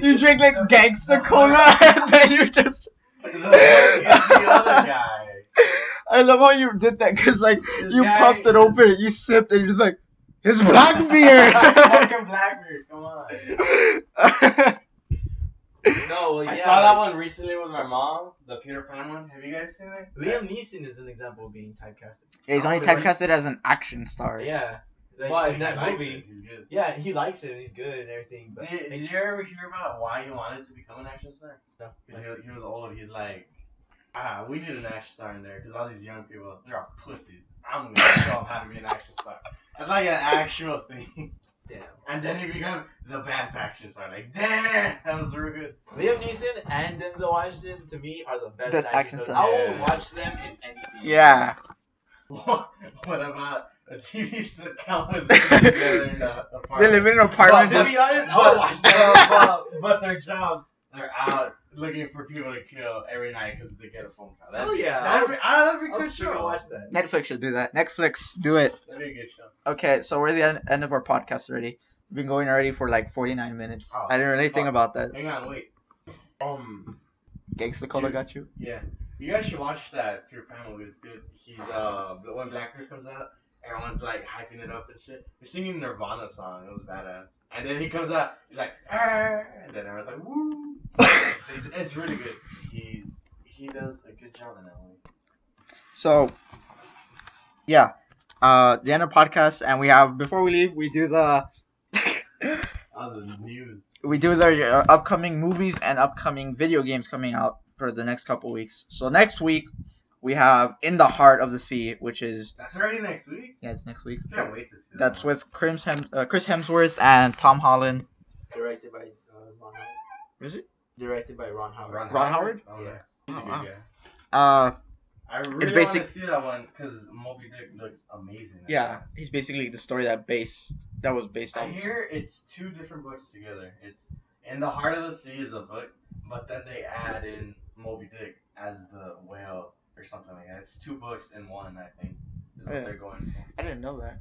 you drink like gangster cola, and then you just. the other guy. I love how you did that because like This you guy puffed it is- open, you sipped, and you're just like, it's Blackbeard. Fucking Blackbeard. Come on. No, well, I yeah, saw that like, one recently with my mom. The Peter Pan one. Have you guys seen it? Liam Neeson is an example of being typecasted. Yeah, he's only But he- typecasted as an action star. Yeah. Like, But in that he likes movie. it. He's good. Yeah, he likes it and he's good and everything. But Did you ever hear about why he wanted to become an action star? No. Because he was old. He's like, we need an action star in there because all these young people, they're all pussies. I'm gonna show them how to be an action star. It's like an actual thing. damn. And then he became the best action star. Like, damn, that was real good. Liam Neeson and Denzel Washington to me are the best, Best action stars. stars. I will Yeah. watch them in anything. Yeah. What about a TV sitcom with them together in the apartment? They live in an apartment. But to Just, be honest, I will watch that. but their jobs, they're out looking for people to kill every night because they get a phone call. Oh, yeah. That'd be a I'm good sure I'll show. watch that. Netflix should do that. Netflix, do it. That'd be a good show. Okay, so we're at the end of our podcast already. We've been going already for like 49 minutes. Oh, I didn't really think fuck. about that. Hang on, wait. Gangsta Cola You- got you? Yeah. You guys should watch that Peter Pan movie. It's good. He's when Blackbeard comes out, everyone's like hyping it up and shit. They're singing Nirvana song. It was badass. And then he comes out, he's like, "Arr!" And then everyone's like, woo. It's really good. He does a good job in that movie. So, yeah. The end of podcast, and we have, before we leave, we do the On the news. we do the upcoming movies and upcoming video games coming out for the next couple weeks. So next week we have In the Heart of the Sea, which is That's already next week. it's next week. Can't wait to see that. That's one. with Chris Hemsworth and Tom Holland. Directed by Ron Howard. Is it? Directed by Ron Howard. Ron Howard? Oh yeah. He's a Oh, good wow. guy. I really want basic- to see that one because Moby Dick looks amazing. Yeah, he's basically the story that was based I on. hear it's two different books together. It's In the Heart of the Sea is a book, but then they add in Moby Dick as the whale or or something like that. It's 2 books in one, I think, is what Yeah. they're going for. I didn't know that.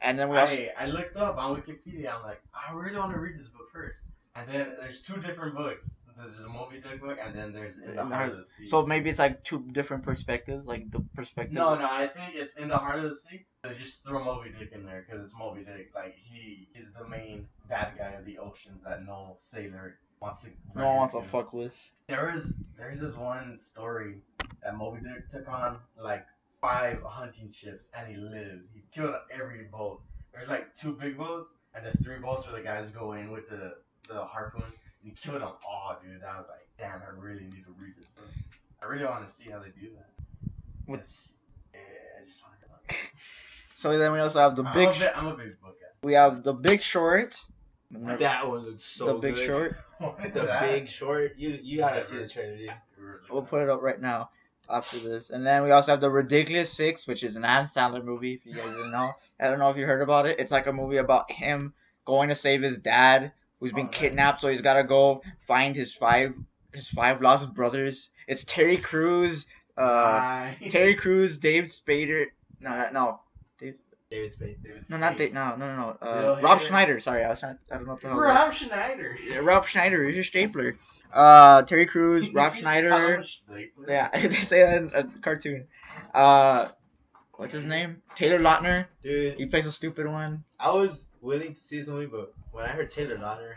And then we also I looked up on Wikipedia. I'm like, I really want to read this book first. And then there's 2 different books. There's a Moby Dick book, and then there's In the Heart of the Sea. so maybe it's like 2 different perspectives, like the perspective. No, I think it's In the Heart of the Sea. They just throw Moby Dick in there because it's Moby Dick. Like he's the main bad guy of the oceans that no sailor wants to. No one wants to into. fuck with. There's this one story that Moby Dick took on like 5 hunting ships and he lived. He killed every boat. There's like 2 big boats and there's 3 boats where the guys go in with the harpoon. And he killed them all, dude. I was like, damn, I really need to read this book. I really want to see how they do that. I just want to go. So then we also have the big. I'm a big book guy. We have The Big Short. That one looks so The good. Big Short. What's The that? Big Short. You gotta see the trailer, dude. We'll put it up right now after this. And then we also have The Ridiculous Six, which is an Adam Sandler movie, if you guys didn't know. I don't know if you heard about it. It's like a movie about him going to save his dad, who's been kidnapped, so he's got to go find his five lost brothers. It's Terry Crews, Terry Crews, Dave Spader. No. David Spade. No, not Dave. No. Bill Rob Hader. Schneider. Sorry, I don't know what the hell. Rob Schneider. Yeah, Rob Schneider. He's a stapler. Terry Crews, Rob Schneider. Yeah, they say that in a cartoon. What's his name? Taylor Lautner. Dude, He plays a stupid one. I was willing to see this movie, but when I heard Taylor Lautner,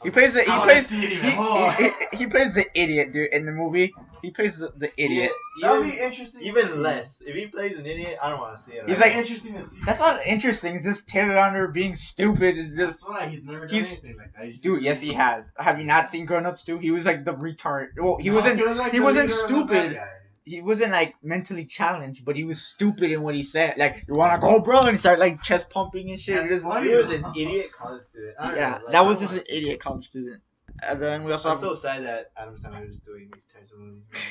He plays the I wanna see it even more. he plays the idiot, dude, in the movie. He plays the idiot. That would be interesting. to see. Even less. If he plays an idiot, I don't want to see it. He's It's like- interesting to see. That's not interesting. It's just Taylor Lautner being stupid. And just, That's why he's never done He's- anything like that. He's dude, yes, he has. Have you not seen Grown Ups 2? He was like the retard. Well, he wasn't like he the wasn't leader of the bad stupid. guy. He wasn't like mentally challenged, but he was stupid in what he said. Like, you wanna go, bro? And he started like chest pumping and shit. That's Just- funny. He was an idiot college student. I don't yeah, know, like, that I was don't just wanna an see it. idiot college student. And then we also I'm have so sad that Adam Sandler is doing these types of movies. Man.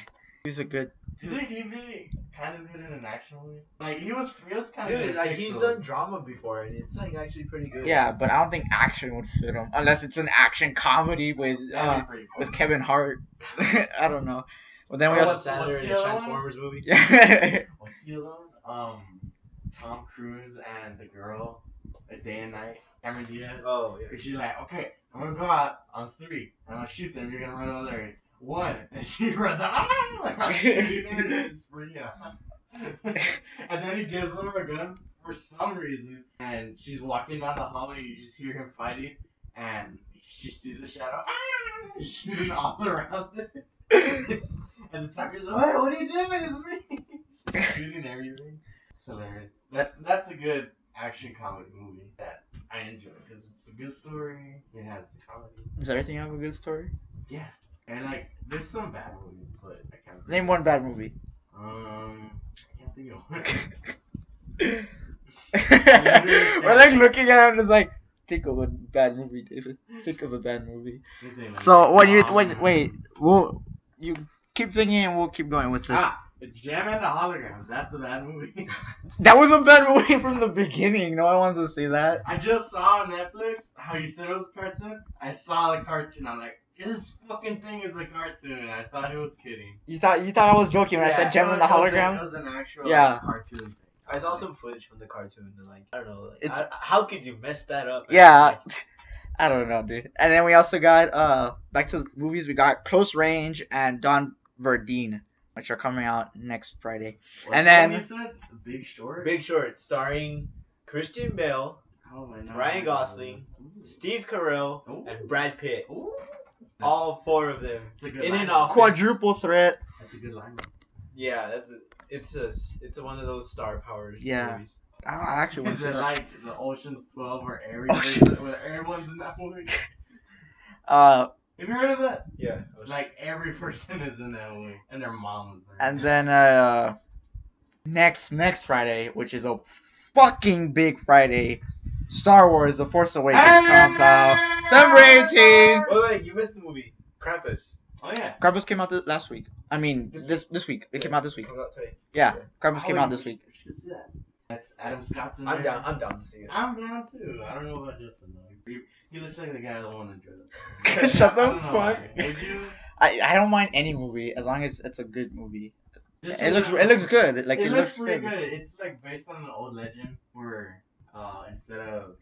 he's a good. Do you think he'd be kind of good in an action movie? Like he was kind of Dude, like he's done drama before, and it's like actually pretty good. Yeah, but I don't think action would fit him unless it's an action comedy with Kevin Hart. I don't know. But then we Adam also Sandler what's in the a other one? Transformers movie. yeah. What's the other one? Tom Cruise and the girl, A Day and Night, Cameron Diaz. Oh yeah. She's like, okay, I'm gonna go out on 3, and I'm gonna shoot them. You're gonna run over there. 1, and she runs out. Like I'm shooting her, and she's freaking out. And then he gives her a gun for some reason, and she's walking down the hallway. You just hear him fighting, and she sees a shadow, shooting all around it. And the talker's like, "Hey, what are you doing? It's me!" She's shooting everything. It's hilarious. That's a good action comedy movie that I enjoy because it's a good story. It has the comedy. Does everything have a good story? Yeah. And like, there's some bad movies, but I can't. Name one bad movie. I can't think of one. We're like looking at him and it's like, think of a bad movie, David. Think of a bad movie. Anything like So that. when you wait, you keep thinking and we'll keep going with this. Jam and the Holograms. That's a bad movie. That was a bad movie from the beginning. No one wanted to see that. I just saw on Netflix how you said it was a cartoon. I saw the cartoon. I'm like, this fucking thing is a cartoon. I thought he was kidding. You thought I was joking when I said Gem and the It Hologram? was an actual Yeah. cartoon thing. I saw some footage from the cartoon and like I don't know, like, It's- how could you mess that up? Yeah. I don't know, dude. And then we also got back to the movies. We got Close Range and Don Verdine, which are coming out next Friday. What's And the then- one you said? The Big Short? Big Short, starring Christian Bale, Oh my God. Ryan Gosling, Ooh. Steve Carell, Ooh. and Brad Pitt. Ooh. All 4 of them It's a good in an lineup. office. Quadruple threat. That's a good lineup. Yeah, it's one of those star powered Yeah. movies. I actually want Is to see it that. like the Ocean's 12 where everyone's in that movie? Have you heard of that? Yeah. Like every person is in that movie, and their mom was there. And then next Friday, which is a fucking big Friday, Star Wars: The Force Awakens comes out December 18th. Wait, you missed the movie. Krampus. Oh yeah. Krampus came out last week. I mean, This this week. It came out this week. Comes out today. Yeah, Krampus came Oh, out you this week. should see that. That's Adam Scott's in I'm there. down. I'm down to see it. I'm down too. I don't know about Justin though. He looks like the guy that won the drug. Shut the I don't know fuck. why. Would you? I don't mind any movie as long as it's a good movie. It looks good. Like it looks pretty good. good. It's like based on an old legend where instead of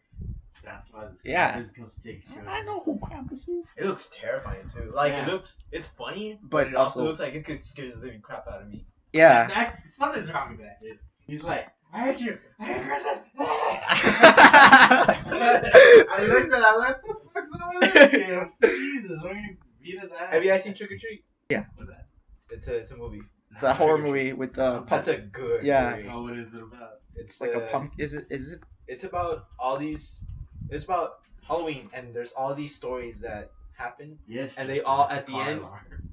Santa Claus, it's Yeah. Krampus goes take sugar. I know who Krampus is. It looks terrifying too. Like Yeah. it's funny, But but it also also- looks like it could scare the living crap out of me. Yeah. Something's wrong with that kid. He's like, I hate you. I hate Christmas. I looked at him. What the fuck's wrong with this kid? Jesus, let me beat his ass. Have you guys seen Trick or Treat? What's that? It's a movie. It's a horror movie with the That's a good Yeah. movie. Oh, what is it about? It's like a pump. Is it? It's about all these. It's about Halloween, and there's all these stories that happen. Yes. And they Justin, all- it's a at the car end- alarm.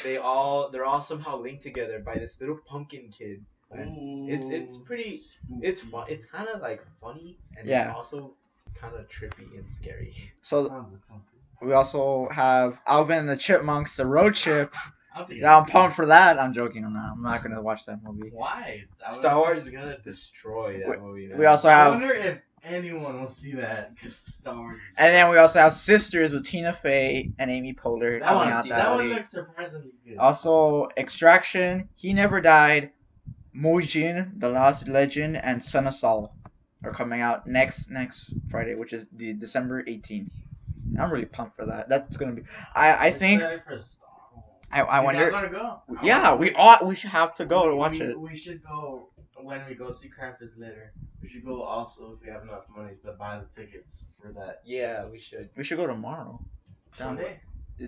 They're all somehow linked together by this little pumpkin kid. And it's pretty. It's fun. It's kind of like funny, and Yeah. it's also kind of trippy and scary. So Sounds like something. we also have Alvin and the Chipmunks, the road trip. I don't think Yeah, I'm pumped for that. I'm joking. I'm not gonna watch that movie. Why? Star Wars is gonna destroy that We- movie. Man. We also I have, wonder if anyone will see that because Star Wars. Is and then we also have Sisters with Tina Fey and Amy Poehler I coming wanna out see that that one week. looks surprisingly good. Also, Extraction, He Never Died, Mujin, The Lost Legend, and Son of Saul are coming out next Friday, which is the December 18th. I'm really pumped for that. That's gonna be. I think. Excited for Star Wars. I You guys wonder. wanna go? Yeah, we should have to go to watch it. We should go when we go see Krampus later. We should go also if we have enough money to buy the tickets for that Yeah, we should. We should go tomorrow. Sunday.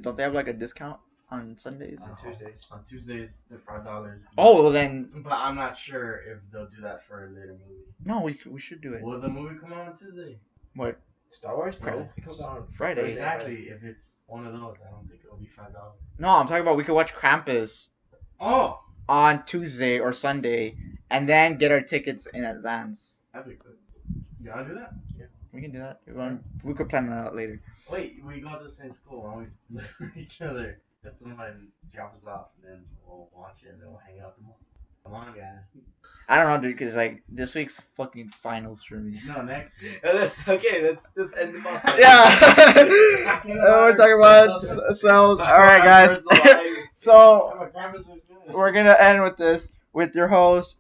Don't they have like a discount on Sundays? On Tuesdays. On Tuesdays, they're $5. Oh, well then, But I'm not sure if they'll do that for a later movie. no, we should do it. Will the movie come out on Tuesday? What? Star Wars? Okay. No, it comes out on Friday. Thursday. Exactly. If it's one of those, I don't think it'll be $5. No, I'm talking about we could watch Krampus Oh, on Tuesday or Sunday, and then get our tickets in advance. that'd be good. You wanna do that? We can do that. We could plan that out later. Wait, we go to the same school. Why don't we look for each other? Let somebody drop us off, and then we'll watch it, and then we'll hang out tomorrow. Come on, guys. I don't know, dude, because like this week's fucking finals for me. No, next week. That's okay. Let's just end the off. Yeah. We're talking about cells. All right, guys. So I'm a Krampus is good. we're gonna end with this with your host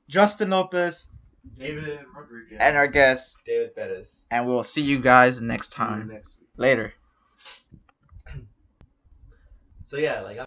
Justin Lopez David Rodriguez. and our guest, David Bettis. and we'll see you guys next See you time. next week. Later. So yeah, like